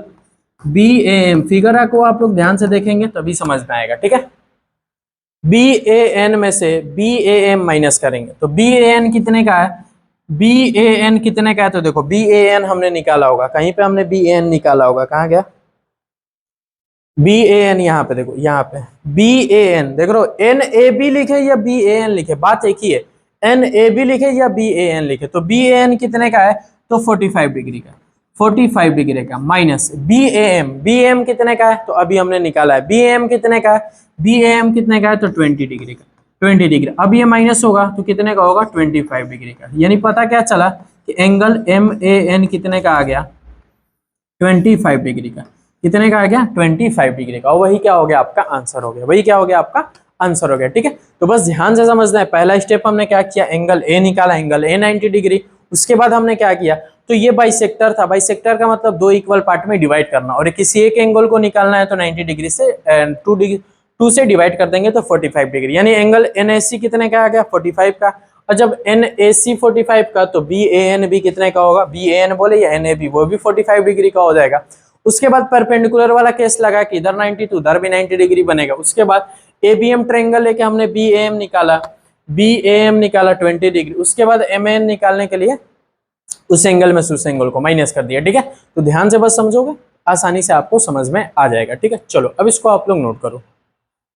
B A M. Figure को आप लोग ध्यान से देखेंगे तभी समझ में आएगा, ठीक है। बी ए एन में से बी ए एम माइनस करेंगे तो बी ए एन कितने का है, बी ए एन कितने का है, तो देखो बी ए एन हमने निकाला होगा, कहीं पे हमने बी ए एन निकाला होगा, कहाँ गया बी ए एन, यहाँ पे देखो, यहाँ पे बी ए एन देख रहे हो, एन ए बी लिखे या बी ए एन लिखे बात एक ही है, एन ए बी लिखे या बी ए एन लिखे, तो बी ए एन कितने का है, तो 45 डिग्री का, 45 डिग्री का minus B A M, B M कितने का है, तो अभी हमने निकाला है, बी एम कितने का है, बी एम कितने का है, तो 20 डिग्री का, 20 डिग्री। अब ये माइनस होगा तो कितने का होगा, 25 डिग्री का। यानी पता क्या चला कि एंगल एम ए एन कितने का आ गया, 25 डिग्री का, कितने का आ गया, 25 डिग्री का। और वही क्या हो गया, आपका आंसर हो गया, वही क्या हो गया, आपका आंसर हो गया, ठीक है। तो बस ध्यान से समझना है, पहला स्टेप हमने क्या किया, एंगल ए निकाला, एंगल ए 90 डिग्री। उसके बाद हमने क्या किया, तो ये बाइसेक्टर था, बाइसेक्टर का मतलब दो इक्वल पार्ट में डिवाइड करना, और किसी एक एंगल को निकालना है तो 90 डिग्री से 2 से डिवाइड कर देंगे तो 45 डिग्री। यानी एंगल एनएसी कितने का आ गया, 45 का। और जब एनएसी 45 का तो बी ए एन भी कितने का होगा, बी ए एन बोले या एन ए बी, वो भी 45 डिग्री का हो जाएगा। उसके बाद परपेंडिकुलर वाला केस लगा कि इधर 90 तो उधर भी 90 डिग्री बनेगा। उसके बाद एबीएम ट्रायंगल लेके हमने बीएएम निकाला, बीएएम निकाला 20 डिग्री। उसके बाद एमएन निकालने के लिए उस एंगल में से उस एंगल को माइनस कर दिया, ठीक है। तो ध्यान से बस समझोगे, आसानी से आपको समझ में आ जाएगा, ठीक है। चलो अब इसको आप लोग नोट करो।